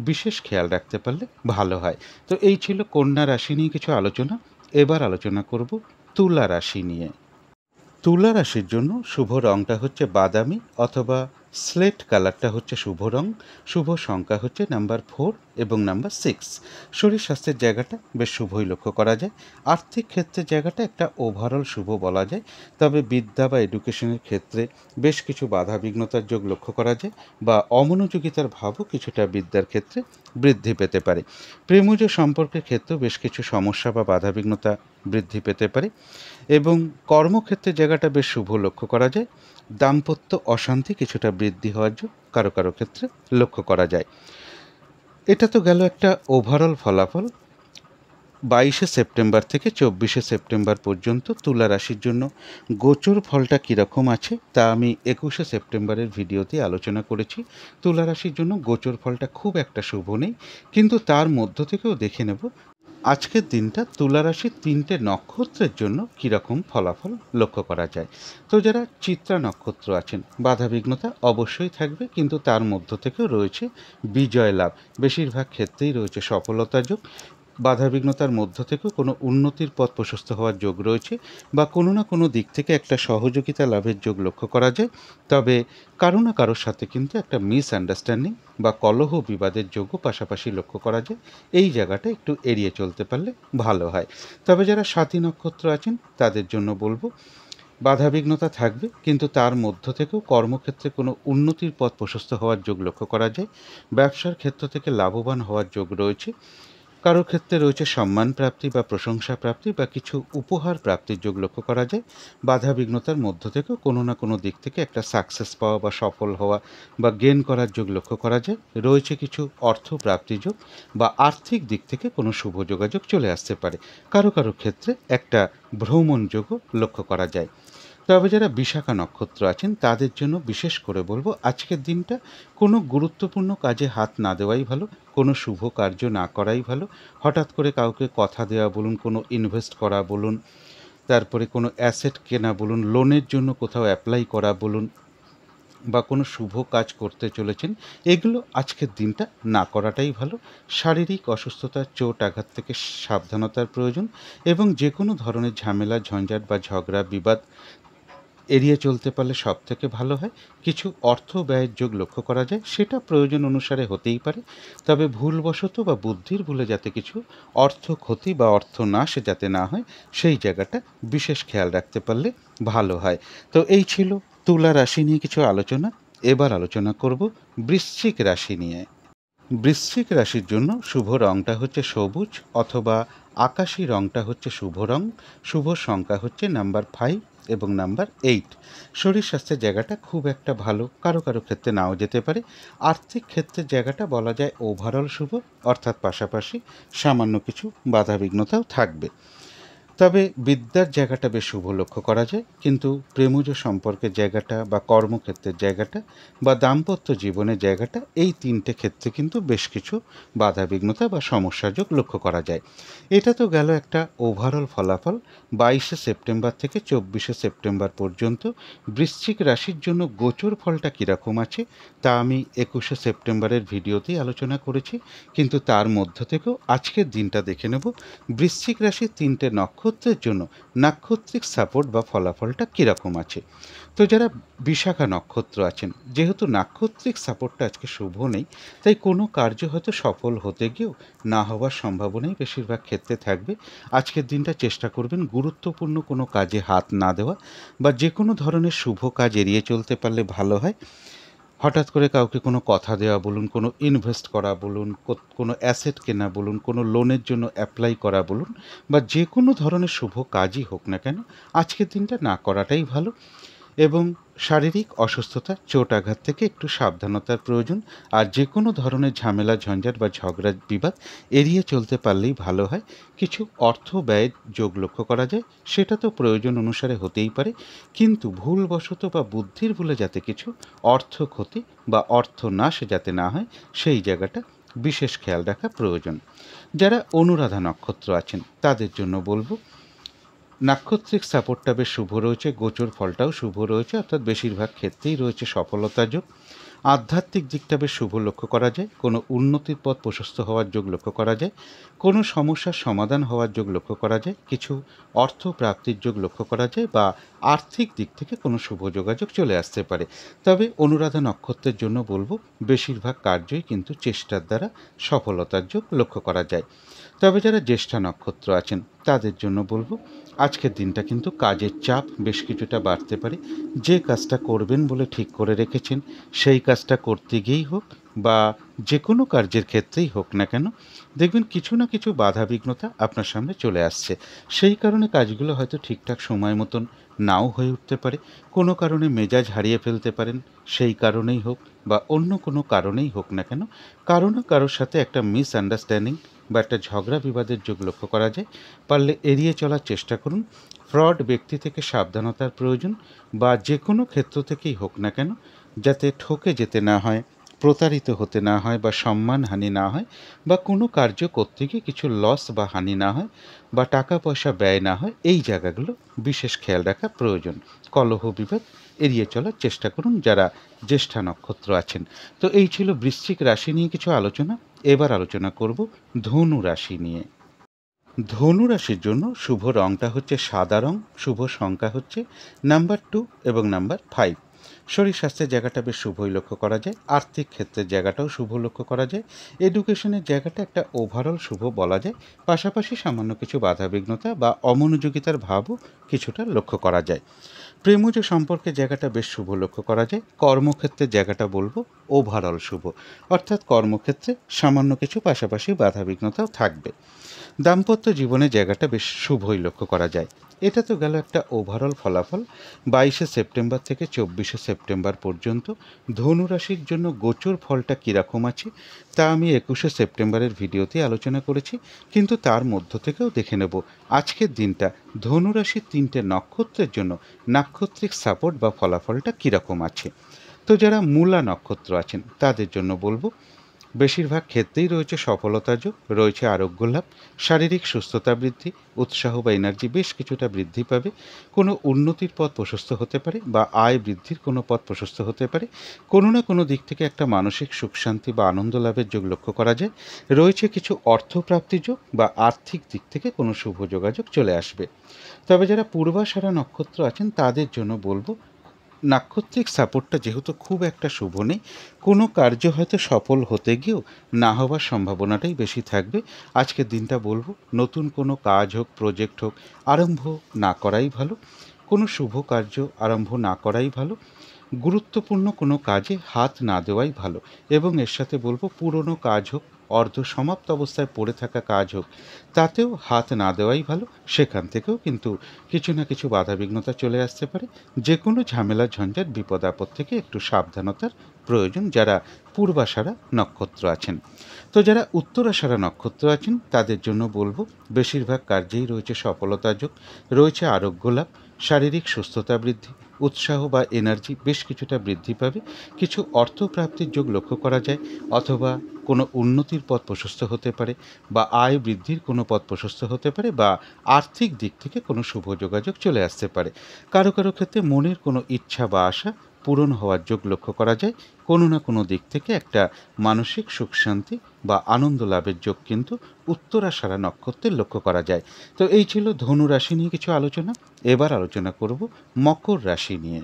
বিশেষ খেয়াল রাখতে পারলে ভালো হয়। তো এই ছিল কন্যা রাশি নিয়ে কিছু আলোচনা। এবার আলোচনা করব তুলা রাশি নিয়ে। তুলা রাশির জন্য শুভ রঙটা হচ্ছে বাদামি অথবা স্লেট কালারটা হচ্ছে শুভ রং। শুভ সংখ্যা হচ্ছে নাম্বার 4 এবং নাম্বার 6। শরীর স্বাস্থ্যের জায়গাটা বেশ শুভই লক্ষ্য করা যায়। আর্থিক ক্ষেত্রের জায়গাটা একটা ওভারঅল শুভ বলা যায়। তবে বিদ্যা বা এডুকেশনের ক্ষেত্রে বেশ কিছু বাধা বিঘ্নতার যোগ লক্ষ্য করা যায়, বা অমনোযোগিতার ভাবও কিছুটা বিদ্যার ক্ষেত্রে বৃদ্ধি পেতে পারে। প্রেমজ সম্পর্কের ক্ষেত্রেও বেশ কিছু সমস্যা বা বাধা বিঘ্নতা বৃদ্ধি পেতে পারে, এবং কর্মক্ষেত্রের জায়গাটা বেশ শুভ লক্ষ্য করা যায়। দাম্পত্য অশান্তি কিছুটা বৃদ্ধি হওয়ার যোগ কারো কারো ক্ষেত্রে লক্ষ্য করা যায়। এটা তো গেল একটা ওভারঅল ফলাফল। 22শে সেপ্টেম্বর থেকে 24শে সেপ্টেম্বর পর্যন্ত তুলা রাশির জন্য গোচর ফলটা কীরকম আছে তা আমি 21শে সেপ্টেম্বরের ভিডিওতে আলোচনা করেছি। তুলা রাশির জন্য গোচর ফলটা খুব একটা শুভ নেই, কিন্তু তার মধ্য থেকেও দেখে নেব আজকের দিনটা তুলা রাশির 3টে নক্ষত্রের জন্য কীরকম ফলাফল লক্ষ্য করা যায়। তো যারা চিত্রা নক্ষত্র আছেন বাধাবিঘ্নতা অবশ্যই থাকবে, কিন্তু তার মধ্য থেকেও রয়েছে বিজয় লাভ। বেশিরভাগ ক্ষেত্রেই রয়েছে সফলতা যোগ। বাধাবিঘ্নতার মধ্য থেকেও কোনো উন্নতির পথ প্রশস্ত হওয়ার যোগ রয়েছে, বা কোনো না কোনো দিক থেকে একটা সহযোগিতা লাভের যোগ লক্ষ্য করা যায়। তবে কারো না কারোর সাথে কিন্তু একটা মিসআন্ডারস্ট্যান্ডিং বা কলহ বিবাদের যোগও পাশাপাশি লক্ষ্য করা যায়। এই জায়গাটা একটু এড়িয়ে চলতে পারলে ভালো হয়। তবে যারা স্বাতী নক্ষত্র আছেন তাদের জন্য বলবো বাধাবিঘ্নতা থাকবে, কিন্তু তার মধ্য থেকেও কর্মক্ষেত্রে কোনো উন্নতির পথ প্রশস্ত হওয়ার যোগ লক্ষ্য করা যায়। ব্যবসার ক্ষেত্র থেকে লাভবান হওয়ার যোগ রয়েছে। কারো ক্ষেত্রে রয়েছে সম্মান প্রাপ্তি বা প্রশংসা প্রাপ্তি বা কিছু উপহার প্রাপ্তির যোগ লক্ষ্য করা যায়। বাধা বিঘ্নতার মধ্য থেকেও কোনো না কোনো দিক থেকে একটা সাকসেস পাওয়া বা সফল হওয়া বা গেন করার যোগ লক্ষ্য করা যায়। রয়েছে কিছু অর্থ প্রাপ্তি যোগ, বা আর্থিক দিক থেকে কোনো শুভ যোগাযোগ চলে আসতে পারে। কারো কারো ক্ষেত্রে একটা ভ্রমণ যোগও লক্ষ্য করা যায়। তবে যারা বিশাখা নক্ষত্র আছেন তাদের জন্য বিশেষ করে বলবো আজকের দিনটা কোনো গুরুত্বপূর্ণ কাজে হাত না দেওয়াই ভালো, কোনো শুভ কার্য না করাই ভালো। হঠাৎ করে কাউকে কথা দেওয়া বলুন, কোনো ইনভেস্ট করা বলুন, তারপরে কোনো অ্যাসেট কেনা বলুন, লোনের জন্য কোথাও অ্যাপ্লাই করা বলুন, বা কোনো শুভ কাজ করতে চলেছেন, এগুলো আজকের দিনটা না করাটাই ভালো। শারীরিক অসুস্থতা, চোট আঘাত থেকে সাবধানতার প্রয়োজন, এবং যে কোনো ধরনের ঝামেলা ঝঞ্ঝাট বা ঝগড়া বিবাদ এড়িয়ে চলতে পারলে সব থেকে ভালো হয়। কিছু অর্থ ব্যয়ের যোগ লক্ষ্য করা যায়, সেটা প্রয়োজন অনুসারে হতেই পারে। তবে ভুলবশত বা বুদ্ধির ভুলে যাতে কিছু অর্থ ক্ষতি বা অর্থ নাশ যাতে না হয় সেই জায়গাটা বিশেষ খেয়াল রাখতে পারলে ভালো হয়। তো এই ছিল তুলা রাশি নিয়ে কিছু আলোচনা। এবার আলোচনা করব বৃশ্চিক রাশি নিয়ে। বৃশ্চিক রাশির জন্য শুভ রঙটা হচ্ছে সবুজ অথবা আকাশি রঙটা হচ্ছে শুভ রং। শুভ সংখ্যা হচ্ছে নাম্বার 5 এবং নাম্বার 8। শরীর স্বাস্থ্যের জায়গাটা খুব একটা ভালো, কারো কারো ক্ষেত্রে নাও যেতে পারে। আর্থিক ক্ষেত্রের জায়গাটা বলা যায় ওভারঅল শুভ, অর্থাৎ পাশাপাশি সামান্য কিছু বাধাবিঘ্নতাও থাকবে। তবে বিদ্যার জায়গাটা বেশ শুভ লক্ষ্য করা যায়, কিন্তু প্রেমজ সম্পর্কের জায়গাটা বা কর্মক্ষেত্রের জায়গাটা বা দাম্পত্য জীবনের জায়গাটা, এই তিনটে ক্ষেত্রে কিন্তু বেশ কিছু বাধাবিঘ্নতা বা সমস্যাযোগ লক্ষ্য করা যায়। এটা তো গেল একটা ওভারঅল ফলাফল। 22শে সেপ্টেম্বর থেকে 24শে সেপ্টেম্বর পর্যন্ত বৃশ্চিক রাশির জন্য গোচর ফলটা কীরকম আছে তা আমি 21শে সেপ্টেম্বরের ভিডিওতেই আলোচনা করেছি, কিন্তু তার মধ্য থেকেও আজকের দিনটা দেখে নেব বৃশ্চিক রাশির তিনটে নক্ষত্রের জন্য নাক্ষত্রিক সাপোর্ট বা ফলাফলটা কীরকম আছে। তো যারা বিশাখা নক্ষত্র আছেন, যেহেতু নাক্ষত্রিক সাপোর্টটা আজকে শুভ নেই, তাই কোনো কার্য হয়তো সফল হতে গিয়েও না হওয়ার সম্ভাবনাই বেশিরভাগ ক্ষেত্রে থাকবে। আজকের দিনটা চেষ্টা করবেন গুরুত্বপূর্ণ কোনো কাজে হাত না দেওয়া, বা যে কোনো ধরনের শুভ কাজ এড়িয়ে চলতে পারলে ভালো হয়। হঠাৎ করে কাউকে কোনো কথা দেওয়া বলুন, কোনো ইনভেস্ট করা বলুন, কোনো অ্যাসেট কেনা বলুন, কোনো লোনের জন্য অ্যাপ্লাই করা বলুন, বা যে কোনো ধরনের শুভ কাজই হোক না কেন আজকের দিনটা না করাটাই ভালো। এবং শারীরিক অসুস্থতা, চোট আঘাত থেকে একটু সাবধানতার প্রয়োজন। আর যে কোনো ধরনের ঝামেলা ঝঞ্ঝাট বা ঝগড়া বিবাদ এড়িয়ে চলতে পারলেই ভালো হয়। কিছু অর্থ ব্যয়ের যোগ লক্ষ্য করা যায়, সেটা তো প্রয়োজন অনুসারে হতেই পারে, কিন্তু ভুলবশত বা বুদ্ধির ভুলে যাতে কিছু অর্থ ক্ষতি বা অর্থ নাশ যাতে না হয়, সেই জায়গাটা বিশেষ খেয়াল রাখা প্রয়োজন। যারা অনুরাধা নক্ষত্র আছেন তাদের জন্য বলবো নাক্ষত্রিক সাপোর্টটা বেশ শুভ রয়েছে, গোচর ফলটাও শুভ রয়েছে, অর্থাৎ বেশিরভাগ ক্ষেত্রেই রয়েছে সফলতা যোগ। আধ্যাত্মিক দিকটা বেশ শুভ লক্ষ্য করা যায়, কোনো উন্নতির পথ প্রশস্ত হওয়ার যোগ লক্ষ্য করা যায়, কোনো সমস্যার সমাধান হওয়ার যোগ লক্ষ্য করা যায়, কিছু অর্থ প্রাপ্তির যোগ লক্ষ্য করা যায়, বা আর্থিক দিক থেকে কোনো শুভ যোগাযোগ চলে আসতে পারে। তবে অনুরাধা নক্ষত্রের জন্য বলবো বেশিরভাগ কার্যই কিন্তু চেষ্টার দ্বারা সফলতার যোগ লক্ষ্য করা যায়। তবে যারা জ্যেষ্ঠা নক্ষত্র আছেন তাদের জন্য বলবো আজকের দিনটা কিন্তু কাজের চাপ বেশ কিছুটা বাড়তে পারে। যে কাজটা করবেন বলে ঠিক করে রেখেছেন সেই কাজটা করতে গিয়েই হোক বা যে কোনো কার্যের ক্ষেত্রেই হোক না কেন, দেখবেন কিছু না কিছু বাধা বিঘ্নতা আপনার সামনে চলে আসছে। সেই কারণে কাজগুলো হয়তো ঠিকঠাক সময় মতন নাও হয়ে উঠতে পারে, কোনো কারণে মেজাজ হারিয়ে ফেলতে পারেন, সেই কারণেই হোক বা অন্য কোনো কারণেই হোক না কেন, কারো না কারোর সাথে একটা মিসআন্ডারস্ট্যান্ডিং বা একটা ঝগড়া বিবাদের যোগ লক্ষ্য করা যায়। পারলে এড়িয়ে চলার চেষ্টা করুন। ফ্রড ব্যক্তি থেকে সাবধানতার প্রয়োজন, বা যে কোনো ক্ষেত্র থেকেই হোক না কেন যাতে ঠকে যেতে না হয়, প্রতারিত হতে না হয়, বা সম্মানহানি না হয়, বা কোনো কার্য করতে গিয়ে কিছু লস বা হানি না হয়, বা টাকা পয়সা ব্যয় না হয়, এই জায়গাগুলো বিশেষ খেয়াল রাখা প্রয়োজন। কলহ বিবাদ এড়িয়ে চলার চেষ্টা করুন যারা জ্যেষ্ঠা নক্ষত্র আছেন। তো এই ছিল বৃশ্চিক রাশি নিয়ে কিছু আলোচনা। এবার আলোচনা করব ধনু রাশি নিয়ে। ধনু রাশির জন্য শুভ রঙটা হচ্ছে সাদা রং, শুভ সংখ্যা হচ্ছে নাম্বার 2 এবং নাম্বার 5। শরীর স্বাস্থ্যের জায়গাটা বেশ শুভই লক্ষ্য করা যায়, আর্থিক ক্ষেত্রের জায়গাটাও শুভ লক্ষ্য করা যায়, এডুকেশনের জায়গাটা একটা ওভারঅল শুভ বলা যায়, পাশাপাশি সামান্য কিছু বাধাবিঘ্নতা বা অমনোযোগিতার ভাবও কিছুটা লক্ষ্য করা যায়। প্রেমজ সম্পর্কের জায়গাটা বেশ শুভ লক্ষ্য করা যায়, কর্মক্ষেত্রের জায়গাটা বলবো ওভারঅল শুভ, অর্থাৎ কর্মক্ষেত্রে সামান্য কিছু পাশাপাশি বাধাবিঘ্নতাও থাকবে। দাম্পত্য জীবনের জায়গাটা বেশ শুভই লক্ষ্য করা যায়। এটা তো গেল একটা ওভারঅল ফলাফল। 22শে সেপ্টেম্বর থেকে 24শে সেপ্টেম্বর পর্যন্ত ধনু রাশির জন্য গোচর ফলটা কীরকম আছে তা আমি 21শে সেপ্টেম্বরের ভিডিওতে আলোচনা করেছি, কিন্তু তার মধ্য থেকেও দেখে নেব আজকের দিনটা ধনু রাশির তিনটে নক্ষত্রের জন্য নাক্ষত্রিক সাপোর্ট বা ফলাফলটা কীরকম আছে। তো যারা মূলা নক্ষত্র আছেন তাদের জন্য বলবো বেশিরভাগ ক্ষেত্রেই রয়েছে সফলতা যোগ, রয়েছে আরোগ্য লাভ, শারীরিক সুস্থতা বৃদ্ধি, উৎসাহ বা এনার্জি বেশ কিছুটা বৃদ্ধি পাবে, কোনো উন্নতির পথ প্রশস্ত হতে পারে বা আয় বৃদ্ধির কোনো পথ প্রশস্ত হতে পারে, কোনো না কোনো দিক থেকে একটা মানসিক সুখ শান্তি বা আনন্দ লাভের যোগ লক্ষ্য করা যায়, রয়েছে কিছু অর্থপ্রাপ্তি যোগ বা আর্থিক দিক থেকে কোনো শুভ যোগাযোগ চলে আসবে। তবে যারা পূর্বাষাঢ়া নক্ষত্র আছেন তাদের জন্য বলবো নাক্ষত্রিক সাপোর্টটা যেহেতু খুব একটা শুভ নেই, কোনো কার্য হয়তো সফল হতে গিয়েও না হওয়ার সম্ভাবনাটাই বেশি থাকবে। আজকের দিনটা বলবো নতুন কোনো কাজ হোক, প্রজেক্ট হোক, আরম্ভ না করাই ভালো, কোনো শুভ কার্য আরম্ভ না করাই ভালো, গুরুত্বপূর্ণ কোনো কাজে হাত না দেওয়াই ভালো। এবং এর সাথে বলবো পুরনো কাজ হোক, অর্ধ সমাপ্ত অবস্থায় পড়ে থাকা কাজ হোক, তাতেও হাত না দেওয়াই ভালো। সেখান থেকেও কিন্তু কিছু না কিছু বাধাবিঘ্নতা চলে আসতে পারে। যে কোনো ঝামেলা ঝঞ্ঝাট বিপদ আপদ থেকে একটু সাবধানতার প্রয়োজন যারা পূর্বাষাঢ়া নক্ষত্র আছেন। তো যারা উত্তরাষাঢ়া নক্ষত্র আছেন তাদের জন্য বলবো, বেশিরভাগ কার্যেই রয়েছে সফলতা যোগ, রয়েছে আরোগ্য লাভ, শারীরিক সুস্থতা বৃদ্ধি, উৎসাহ বা এনার্জি বেশ কিছুটা বৃদ্ধি পাবে। কিছু অর্থ প্রাপ্তির যোগ লক্ষ্য করা যায়, অথবা কোনো উন্নতির পথ প্রশস্ত হতে পারে, বা আয় বৃদ্ধির কোনো পথ প্রশস্ত হতে পারে, বা আর্থিক দিক থেকে কোনো শুভ যোগাযোগ চলে আসতে পারে। কারো কারো ক্ষেত্রে মনের কোনো ইচ্ছা বা আশা পূরণ হওয়ার যোগ লক্ষ্য করা যায়। কোনো না কোনো দিক থেকে একটা মানসিক সুখ শান্তি বা আনন্দ লাভের যোগ কিন্তু উত্তরাষাঢ়া নক্ষত্রের লক্ষ্য করা যায়। তো এই ছিল ধনু রাশি নিয়ে কিছু আলোচনা। এবার আলোচনা করব মকর রাশি নিয়ে।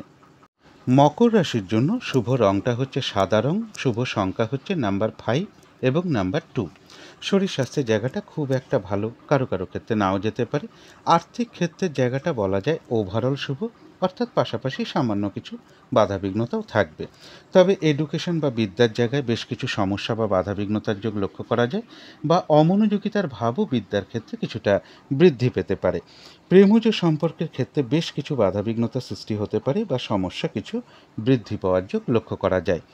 মকর রাশির জন্য শুভ রংটা হচ্ছে সাদা রং, শুভ সংখ্যা হচ্ছে নাম্বার 5 এবং নাম্বার 2। শরীর স্বাস্থ্যের জায়গাটা খুব একটা ভালো, কারো কারো ক্ষেত্রে নাও যেতে পারে। আর্থিক ক্ষেত্রের জায়গাটা বলা যায় ওভারঅল শুভ, অর্থাৎ পাশাপাশি সামান্য কিছু বাধাবিঘ্নতাও থাকবে। তবে এডুকেশন বা বিদ্যার জায়গায় বেশ কিছু সমস্যা বা বাধাবিঘ্নতার যোগ লক্ষ্য করা যায়, বা অমনোযোগিতার ভাবও বিদ্যার ক্ষেত্রে কিছুটা বৃদ্ধি পেতে পারে। প্রেমজ সম্পর্কের ক্ষেত্রে বেশ কিছু বাধাবিঘ্নতা সৃষ্টি হতে পারে, বা সমস্যা কিছু বৃদ্ধি পাওয়ার যোগ লক্ষ্য করা যায়।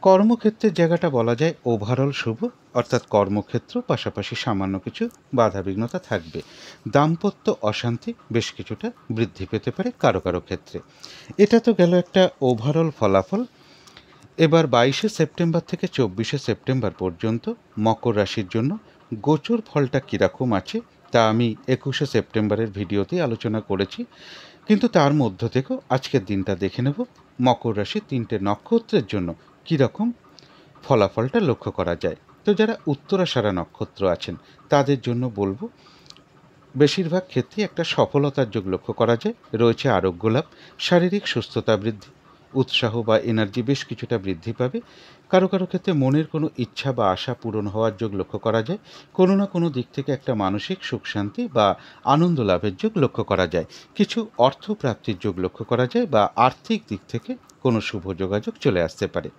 কর্মক্ষেত্রের জায়গাটা বলা যায় ওভারঅল শুভ, অর্থাৎ কর্মক্ষেত্র পাশাপাশি সামান্য কিছু বাধাবিঘ্নতা থাকবে। দাম্পত্য অশান্তি বেশ কিছুটা বৃদ্ধি পেতে পারে কারো কারো ক্ষেত্রে। এটা তো গেল একটা ওভারঅল ফলাফল। এবার 22শে সেপ্টেম্বর থেকে 24শে সেপ্টেম্বর পর্যন্ত মকর রাশির জন্য গোচর ফলটা কীরকম আছে তা আমি 21শে সেপ্টেম্বরের ভিডিওতেই আলোচনা করেছি, কিন্তু তার মধ্য থেকেও আজকের দিনটা দেখে নেব মকর রাশির 3টে নক্ষত্রের জন্য কীরকম ফলাফলটা লক্ষ্য করা যায়। তো যারা উত্তরাষাঢ়া নক্ষত্র আছেন তাদের জন্য বলবো, বেশিরভাগ ক্ষেত্রে একটা সফলতার যোগ লক্ষ্য করা যায়, রয়েছে আরোগ্য লাভ, শারীরিক সুস্থতা বৃদ্ধি, উৎসাহ বা এনার্জি বেশ কিছুটা বৃদ্ধি পাবে। কারো কারো ক্ষেত্রে মনের কোনো ইচ্ছা বা আশা পূরণ হওয়ার যোগ লক্ষ্য করা যায়। কোনো না কোনো দিক থেকে একটা মানসিক সুখ শান্তি বা আনন্দ লাভের যোগ লক্ষ্য করা যায়। কিছু অর্থ প্রাপ্তির যোগ লক্ষ্য করা যায়, বা আর্থিক দিক থেকে কোনো শুভ যোগাযোগ চলে আসতে পারে।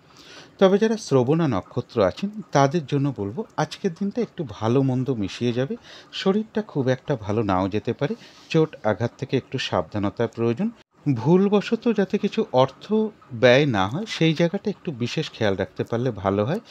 তবে যারা শ্রবণা নক্ষত্র আছেন তাদের জন্য বলবো, আজকের দিনটা একটু ভালো মন্দ মিশিয়ে যাবে। শরীরটা খুব একটা ভালো নাও যেতে পারে, চোট আঘাত থেকে একটু সাবধানতার প্রয়োজন। ভুলবশত যাতে কিছু অর্থ ব্যয় না হয় সেই জায়গাটা একটু বিশেষ খেয়াল রাখতে পারলে ভালো হয়।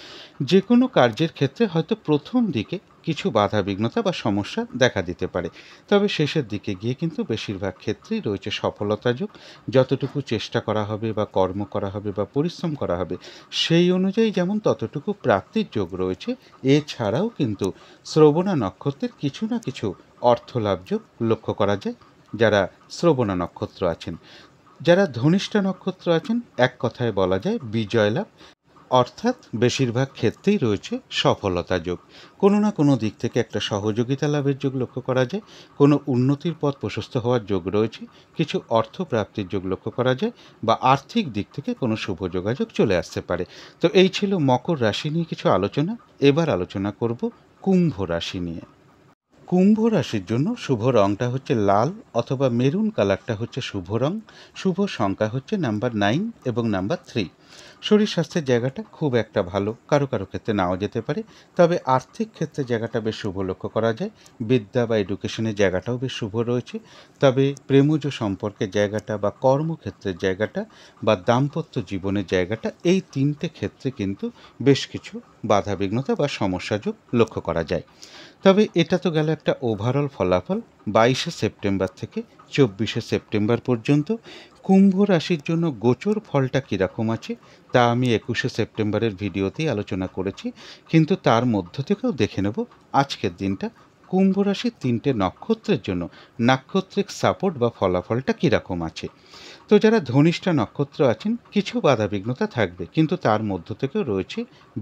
যে কোনো কার্যের ক্ষেত্রে হয়তো প্রথম দিকে কিছু বাধা বিঘ্নতা বা সমস্যা দেখা দিতে পারে, তবে শেষের দিকে গিয়ে কিন্তু বেশিরভাগ ক্ষেত্রেই রয়েছে সফলতা যোগ। যতটুকু চেষ্টা করা হবে বা কর্ম করা হবে বা পরিশ্রম করা হবে সেই অনুযায়ী যেমন ততটুকু প্রাপ্তির যোগ রয়েছে, এছাড়াও কিন্তু শ্রবণা নক্ষত্রের কিছু না কিছু অর্থলাভ যোগ লক্ষ্য করা যায় যারা শ্রবণা নক্ষত্র আছেন। যারা ধনিষ্ঠা নক্ষত্র আছেন এক কথায় বলা যায় বিজয় লাভ, অর্থাৎ বেশিরভাগ ক্ষেত্রেই রয়েছে সফলতা যোগ। কোনো না কোনো দিক থেকে একটা সহযোগিতা লাভের যোগ লক্ষ্য করা যায়, কোনো উন্নতির পথ প্রশস্ত হওয়ার যোগ রয়েছে, কিছু অর্থ প্রাপ্তির যোগ লক্ষ্য করা যায়, বা আর্থিক দিক থেকে কোনো শুভ যোগাযোগ চলে আসতে পারে। তো এই ছিল মকর রাশি নিয়ে কিছু আলোচনা। এবার আলোচনা করব কুম্ভ রাশি নিয়ে। কুম্ভ রাশির জন্য শুভ রংটা হচ্ছে লাল অথবা মেরুন কালারটা হচ্ছে শুভ রং, শুভ সংখ্যা হচ্ছে নাম্বার 9 এবং নাম্বার 3। শরীর স্বাস্থ্যের জায়গাটা খুব একটা ভালো, কারো কারো ক্ষেত্রে নাও যেতে পারে। তবে আর্থিক ক্ষেত্রে জায়গাটা বেশ শুভ লক্ষ্য করা যায়। বিদ্যা বা এডুকেশনের জায়গাটাও বেশ শুভ রয়েছে। তবে প্রেমজ সম্পর্কের জায়গাটা বা কর্মক্ষেত্রের জায়গাটা বা দাম্পত্য জীবনের জায়গাটা, এই 3টে ক্ষেত্রে কিন্তু বেশ কিছু বাধাবিঘ্নতা বা সমস্যাযোগ লক্ষ্য করা যায়। তবে এটা তো গেল একটা ওভারঅল ফলাফল 22শে সেপ্টেম্বর থেকে 24শে সেপ্টেম্বর পর্যন্ত। কুম্ভ রাশির জন্য গোচর ফলটা কীরকম আছে তা আমি 21শে সেপ্টেম্বরের ভিডিওতেই আলোচনা করেছি, কিন্তু তার মধ্য থেকেও দেখে নেব আজকের দিনটা কুম্ভ রাশির 3টে নক্ষত্রের জন্য নাক্ষত্রিক সাপোর্ট বা ফলাফলটা কীরকম আছে। তো যারা ধনিষ্ঠা নক্ষত্র আছেন কিছু বাধাবিঘ্নতা থাকবে, কিন্তু তার মধ্য থেকেও রয়েছে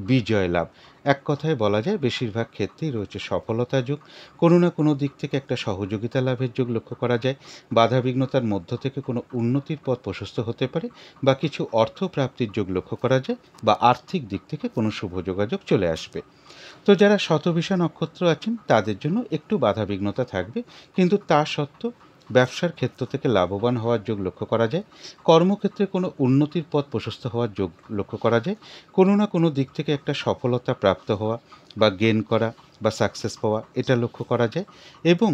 বিজয় লাভ। এক কথায় বলা যায় বেশিরভাগ ক্ষেত্রেই রয়েছে সফলতা যোগ। কোনো না কোনো দিক থেকে একটা সহযোগিতা লাভের যোগ লক্ষ্য করা যায়। বাধাবিঘ্নতার মধ্য থেকে কোনো উন্নতির পথ প্রশস্ত হতে পারে, বা কিছু অর্থ প্রাপ্তির যোগ লক্ষ্য করা যায়, বা আর্থিক দিক থেকে কোনো শুভ যোগাযোগ চলে আসবে। তো যারা শতভিষা নক্ষত্র আছেন তাদের জন্য একটু বাধাবিঘ্নতা থাকবে, কিন্তু তা সত্ত্বেও ব্যবসার ক্ষেত্র থেকে লাভবান হওয়ার যোগ লক্ষ্য করা যায়। কর্মক্ষেত্রে কোনো উন্নতির পথ প্রশস্ত হওয়ার যোগ লক্ষ্য করা যায়। কোনো না কোনো দিক থেকে একটা সফলতা প্রাপ্ত হওয়া বা গেইন করা বা সাকসেস পাওয়া, এটা লক্ষ্য করা যায়। এবং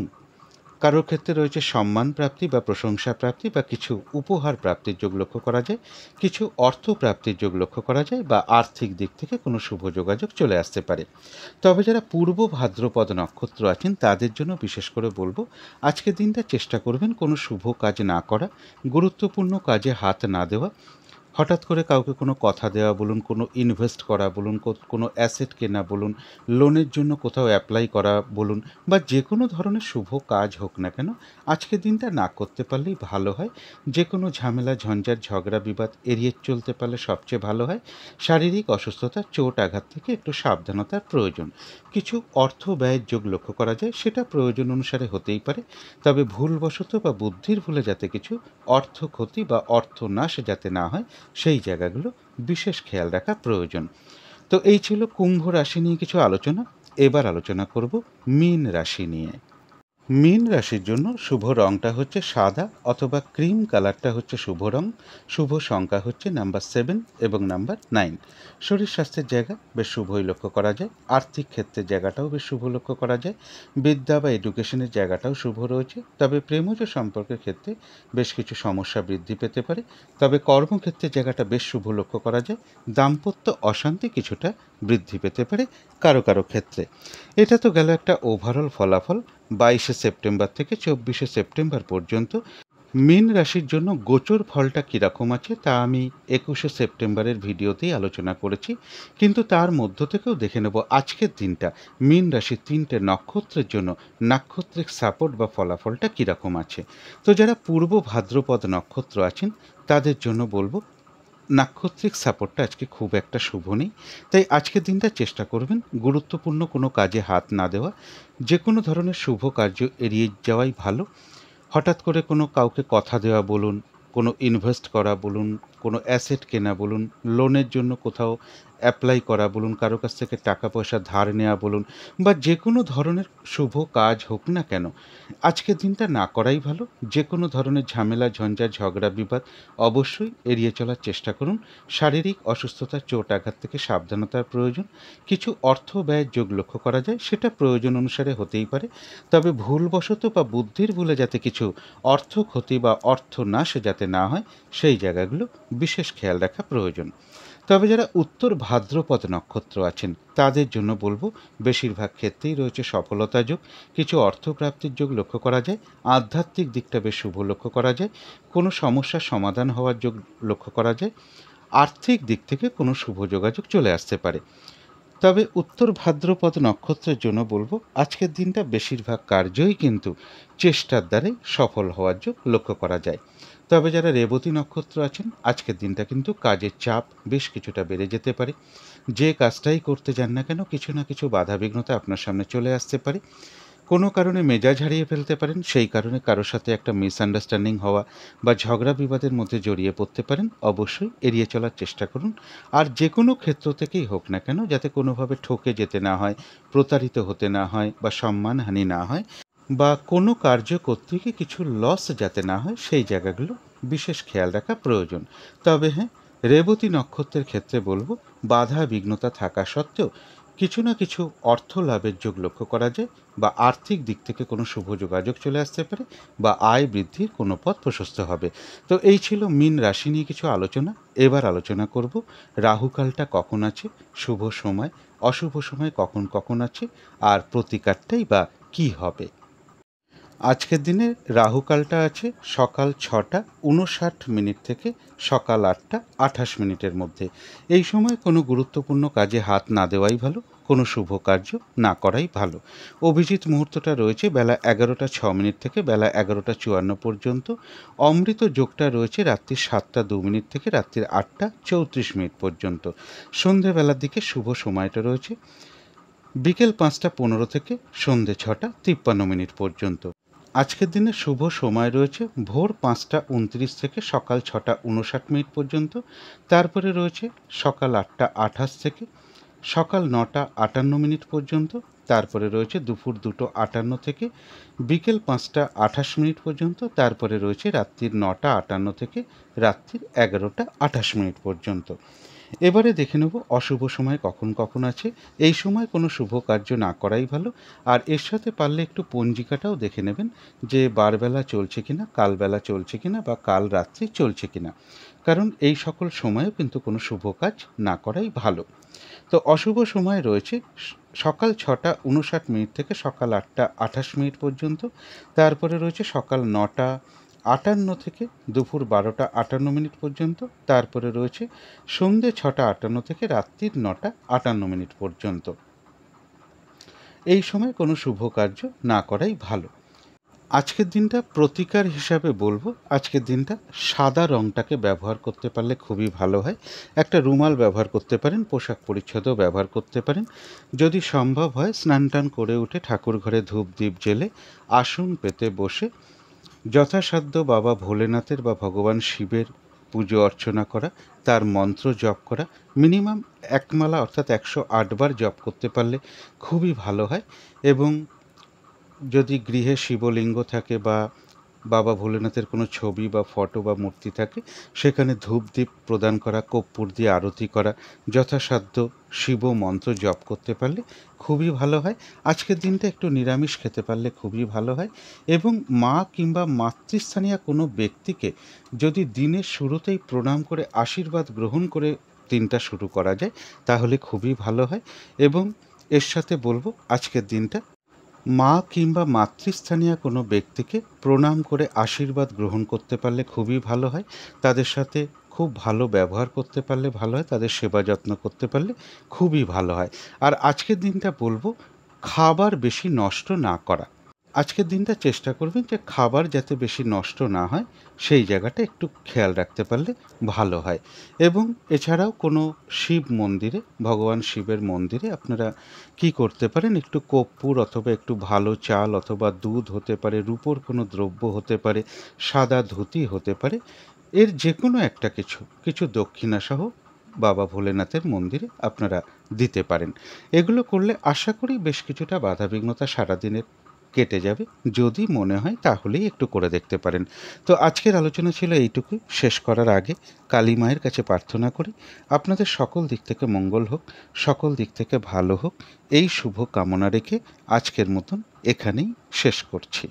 কারোর ক্ষেত্রে রয়েছে সম্মান প্রাপ্তি বা প্রশংসা প্রাপ্তি বা কিছু উপহার প্রাপ্তির যোগ লক্ষ্য করা যায়। কিছু অর্থ প্রাপ্তির যোগ লক্ষ্য করা যায় বা আর্থিক দিক থেকে কোনো শুভ যোগাযোগ চলে আসতে পারে। তবে যারা পূর্ব ভাদ্রপদ নক্ষত্র আছেন তাদের জন্য বিশেষ করে বলবো, আজকের দিনটা চেষ্টা করবেন কোনো শুভ কাজ না করা, গুরুত্বপূর্ণ কাজে হাত না দেওয়া। হঠাৎ করে কাউকে কোনো কথা দেওয়া বলুন, কোনো ইনভেস্ট করা বলুন, কোনো অ্যাসেট কেনা বলুন, লোনের জন্য কোথাও অ্যাপ্লাই করা বলুন, বা যে কোনো ধরনের শুভ কাজ হোক না কেন, আজকের দিনটা না করতে পারলেই ভালো হয়। যে কোনো ঝামেলা, ঝঞ্ঝাট, ঝগড়া, বিবাদ এড়িয়ে চলতে পারলে সবচেয়ে ভালো হয়। শারীরিক অসুস্থতা, চোট আঘাত থেকে একটু সাবধানতার প্রয়োজন। কিছু অর্থ ব্যয়ের যোগ লক্ষ্য করা যায়, সেটা প্রয়োজন অনুসারে হতেই পারে। তবে ভুলবশত বা বুদ্ধির ভুলে যাতে কিছু অর্থ ক্ষতি বা অর্থ নাশ যাতে না হয়, সেই জায়গাগুলো বিশেষ খেয়াল রাখা প্রয়োজন। তো এই ছিল কুম্ভ রাশি নিয়ে কিছু আলোচনা। এবার আলোচনা করব মীন রাশি নিয়ে। মীন রাশির জন্য শুভ রংটা হচ্ছে সাদা অথবা ক্রিম কালারটা হচ্ছে শুভ রং। শুভ সংখ্যা হচ্ছে নাম্বার 7 এবং নাম্বার 9। শরীর স্বাস্থ্যের জায়গা বেশ শুভই লক্ষ্য করা যায়। আর্থিক ক্ষেত্রের জায়গাটাও বেশ শুভ লক্ষ্য করা যায়। বিদ্যা বা এডুকেশনের জায়গাটাও শুভ রয়েছে। তবে প্রেমজ সম্পর্কের ক্ষেত্রে বেশ কিছু সমস্যা বৃদ্ধি পেতে পারে। তবে কর্মক্ষেত্রের জায়গাটা বেশ শুভ লক্ষ্য করা যায়। দাম্পত্য অশান্তি কিছুটা বৃদ্ধি পেতে পারে কারো কারো ক্ষেত্রে। এটা তো গেল একটা ওভারঅল ফলাফল। 22শে সেপ্টেম্বর থেকে 24শে সেপ্টেম্বর পর্যন্ত মীন রাশির জন্য গোচর ফলটা কীরকম আছে তা আমি 21শে সেপ্টেম্বরের ভিডিওতেই আলোচনা করেছি। কিন্তু তার মধ্য থেকেও দেখে নেব আজকের দিনটা মীন রাশির 3টে নক্ষত্রের জন্য নাক্ষত্রিক সাপোর্ট বা ফলাফলটা কীরকম আছে। তো যারা পূর্ব ভাদ্রপদ নক্ষত্র আছেন তাদের জন্য বলবো, নাক্ষত্রিক সাপোর্টটা আজকে খুব একটা শুভ নেই। তাই আজকের দিনটা চেষ্টা করবেন গুরুত্বপূর্ণ কোনো কাজে হাত না দেওয়া। যে কোনো ধরনের শুভ কার্য এড়িয়ে যাওয়াই ভালো। হঠাৎ করে কোনো কাউকে কথা দেওয়া বলুন, কোনো ইনভেস্ট করা বলুন, কোনো অ্যাসেট কেনা বলুন, লোনের জন্য কোথাও অ্যাপ্লাই করা বলুন, কারো কাছ থেকে টাকা পয়সা ধার নেওয়া বলুন, বা যে কোনো ধরনের শুভ কাজ হোক না কেন, আজকের দিনটা না করাই ভালো। যে কোনো ধরনের ঝামেলা, ঝঞ্ঝাট, ঝগড়া, বিবাদ অবশ্যই এড়িয়ে চলার চেষ্টা করুন। শারীরিক অসুস্থতা, চোট আঘাত থেকে সাবধানতার প্রয়োজন। কিছু অর্থ ব্যয়ের যোগ লক্ষ্য করা যায়, সেটা প্রয়োজন অনুসারে হতেই পারে। তবে ভুলবশত বা বুদ্ধির ভুলে যাতে কিছু অর্থ ক্ষতি বা অর্থ নাশ যাতে না হয়, সেই জায়গাগুলো বিশেষ খেয়াল রাখা প্রয়োজন। তবে যারা উত্তর ভাদ্রপদ নক্ষত্র আছেন তাদের জন্য বলবো, বেশিরভাগ ক্ষেত্রেই রয়েছে সফলতা যোগ। কিছু অর্থপ্রাপ্তির যোগ লক্ষ্য করা যায়। আধ্যাত্মিক দিকটা বেশ শুভ লক্ষ্য করা যায়। কোনো সমস্যার সমাধান হওয়ার যোগ লক্ষ্য করা যায়। আর্থিক দিক থেকে কোনো শুভ যোগাযোগ চলে আসতে পারে। তবে উত্তর ভাদ্রপদ নক্ষত্রের জন্য বলবো, আজকের দিনটা বেশিরভাগ কার্যই কিন্তু চেষ্টার দ্বারাই সফল হওয়ার যোগ লক্ষ্য করা যায়। তবে যারা রেবতী নক্ষত্র আছেন আজকের দিনটা কিন্তু কাজের চাপ বেশ কিছুটা বেড়ে যেতে পারে। যে কাজটাই করতে যান না কেন, কিছু না কিছু বাধাবিঘ্নতা আপনার সামনে চলে আসতে পারে। কোনো কারণে মেজাজ হারিয়ে ফেলতে পারেন, সেই কারণে কারোর সাথে একটা মিসআন্ডারস্ট্যান্ডিং হওয়া বা ঝগড়া বিবাদের মধ্যে জড়িয়ে পড়তে পারেন। অবশ্যই এড়িয়ে চলার চেষ্টা করুন। আর যে কোনো ক্ষেত্র থেকেই হোক না কেন, যাতে কোনোভাবে ঠকে যেতে না হয়, প্রতারিত হতে না হয়, বা সম্মানহানি না হয়, বা কোনো কার্য করতে গিয়ে কিছু লস যাতে না হয়, সেই জায়গাগুলো বিশেষ খেয়াল রাখা প্রয়োজন। তবে হ্যাঁ, রেবতী নক্ষত্রের ক্ষেত্রে বলবো, বাধা বিঘ্নতা থাকা সত্ত্বেও কিছু না কিছু অর্থ লাভের যোগ লক্ষ্য করা যায়, বা আর্থিক দিক থেকে কোনো শুভ যোগাযোগ চলে আসতে পারে, বা আয় বৃদ্ধির কোনো পথ প্রশস্ত হবে। তো এই ছিল মীন রাশি নিয়ে কিছু আলোচনা। এবার আলোচনা করব রাহুকালটা কখন আছে, শুভ সময়, অশুভ সময় কখন কখন আছে, আর প্রতিকারটাই বা কী হবে। আজকের দিনে রাহুকালটা আছে সকাল 6টা 59 থেকে সকাল 8টা 28 মধ্যে। এই সময় কোনো গুরুত্বপূর্ণ কাজে হাত না দেওয়াই ভালো, কোনো শুভ কার্য না করাই ভালো। অভিজিৎ মুহূর্তটা রয়েছে বেলা 11টা 6 থেকে বেলা 11টা 54 পর্যন্ত। অমৃত যোগটা রয়েছে রাত্রি 7টা 2 থেকে রাত্রির 8টা 34 পর্যন্ত। সন্ধেবেলার দিকে শুভ সময়টা রয়েছে বিকেল 5টা 15 থেকে সন্ধে 6টা 53 পর্যন্ত। আজকের দিনে শুভ সময় রয়েছে ভোর 5টা 29 থেকে সকাল 6টা 59 পর্যন্ত। তারপরে রয়েছে সকাল 8টা 28 থেকে সকাল 9টা 58 পর্যন্ত। তারপরে রয়েছে দুপুর 2:58 থেকে বিকেল 5:28 পর্যন্ত, তারপরে রয়েছে রাত্রির 9:58 থেকে রাত্রির 11:28 পর্যন্ত। এবারে দেখে নেব অশুভ সময় কখন কখন আছে। এই সময় কোনো শুভ কার্য না করাই ভালো। আর এর সাথে পারলে একটু পঞ্জিকাটাও দেখে নেবেন যে বারবেলা চলছে কিনা, কালবেলা চলছে কিনা, বা কাল রাত্রি চলছে কিনা, কারণ এই সকল সময়েও কিন্তু কোনো শুভ কাজ না করাই ভালো। তো অশুভ সময় রয়েছে সকাল 6:59 থেকে সকাল 8:28 পর্যন্ত, তারপরে রয়েছে সকাল 9:58 থেকে দুপুর 12:58 পর্যন্ত, তারপরে রয়েছে সন্ধ্যে 6:58 থেকে রাত্রির 9:58 পর্যন্ত। এই সময় কোনো শুভ কার্য না করাই ভালো। আজকের দিনটা প্রতিকার হিসাবে বলবো, আজকের দিনটা সাদা রঙটাকে ব্যবহার করতে পারলে খুবই ভালো হয়। একটা রুমাল ব্যবহার করতে পারেন, পোশাক পরিচ্ছদও ব্যবহার করতে পারেন। যদি সম্ভব হয় স্নান টান করে উঠে ঠাকুর ঘরে ধূপ দ্বীপ জেলে আসন পেতে বসে যথাসাধ্য বাবা ভোলেনাথের বা ভগবান শিবের পুজো অর্চনা করা, তার মন্ত্র জপ করা, মিনিমাম 1 মালা অর্থাৎ 108 বার জপ করতে পারলে খুবই ভালো হয়। এবং যদি গৃহে শিবলিঙ্গ থাকে বা বাবা ভোলেনাথের কোনো ছবি বা ফটো বা মূর্তি থাকে, সেখানে ধূপ দ্বীপ প্রদান করা, কর্পূর দিয়ে আরতি করা, যথাসাধ্য শিব মন্ত্র জপ করতে পারলে খুবই ভালো হয়। আজকের দিনটা একটু নিরামিষ খেতে পারলে খুবই ভালো হয়। এবং মা কিংবা মাতৃস্থানীয় কোনো ব্যক্তিকে যদি দিনের শুরুতেই প্রণাম করে আশীর্বাদ গ্রহণ করে দিনটা শুরু করা যায় তাহলে খুবই ভালো হয়। এবং এর সাথে বলবো আজকের দিনটা মা কিংবা মাতৃস্থানীয় কোনো ব্যক্তিকে প্রণাম করে আশীর্বাদ গ্রহণ করতে পারলে খুবই ভালো হয়। তাদের সাথে খুব ভালো ব্যবহার করতে পারলে ভালো হয়, তাদের সেবা যত্ন করতে পারলে খুবই ভালো হয়। আর আজকের দিনটা বলবো খাবার বেশি নষ্ট না করা। আজকের দিনটা চেষ্টা করবেন যে খাবার যাতে বেশি নষ্ট না হয় সেই জায়গাটা একটু খেয়াল রাখতে পারলে ভালো হয়। এবং এছাড়াও কোনো শিব মন্দিরে, ভগবান শিবের মন্দিরে আপনারা কি করতে পারেন, একটু কর্পূর অথবা একটু ভালো চাল অথবা দুধ হতে পারে, রূপোর কোনো দ্রব্য হতে পারে, সাদা ধুতি হতে পারে, এর যে কোনো একটা কিছু দক্ষিণাসহ বাবা ভোলেনাথের মন্দিরে আপনারা দিতে পারেন। এগুলো করলে আশা করি বেশ কিছুটা বাধাবিঘ্নতা সারাদিনের কেটে যাবে। যদি মনে হয় তাহলেই একটু করে দেখতে পারেন। তো আজকের আলোচনা ছিল এইটুকুই। শেষ করার আগে কালী মায়ের কাছে প্রার্থনা করি আপনাদের সকল দিক থেকে মঙ্গল হোক, সকল দিক থেকে ভালো হোক, এই শুভ কামনা রেখে আজকের মতন এখানেই শেষ করছি।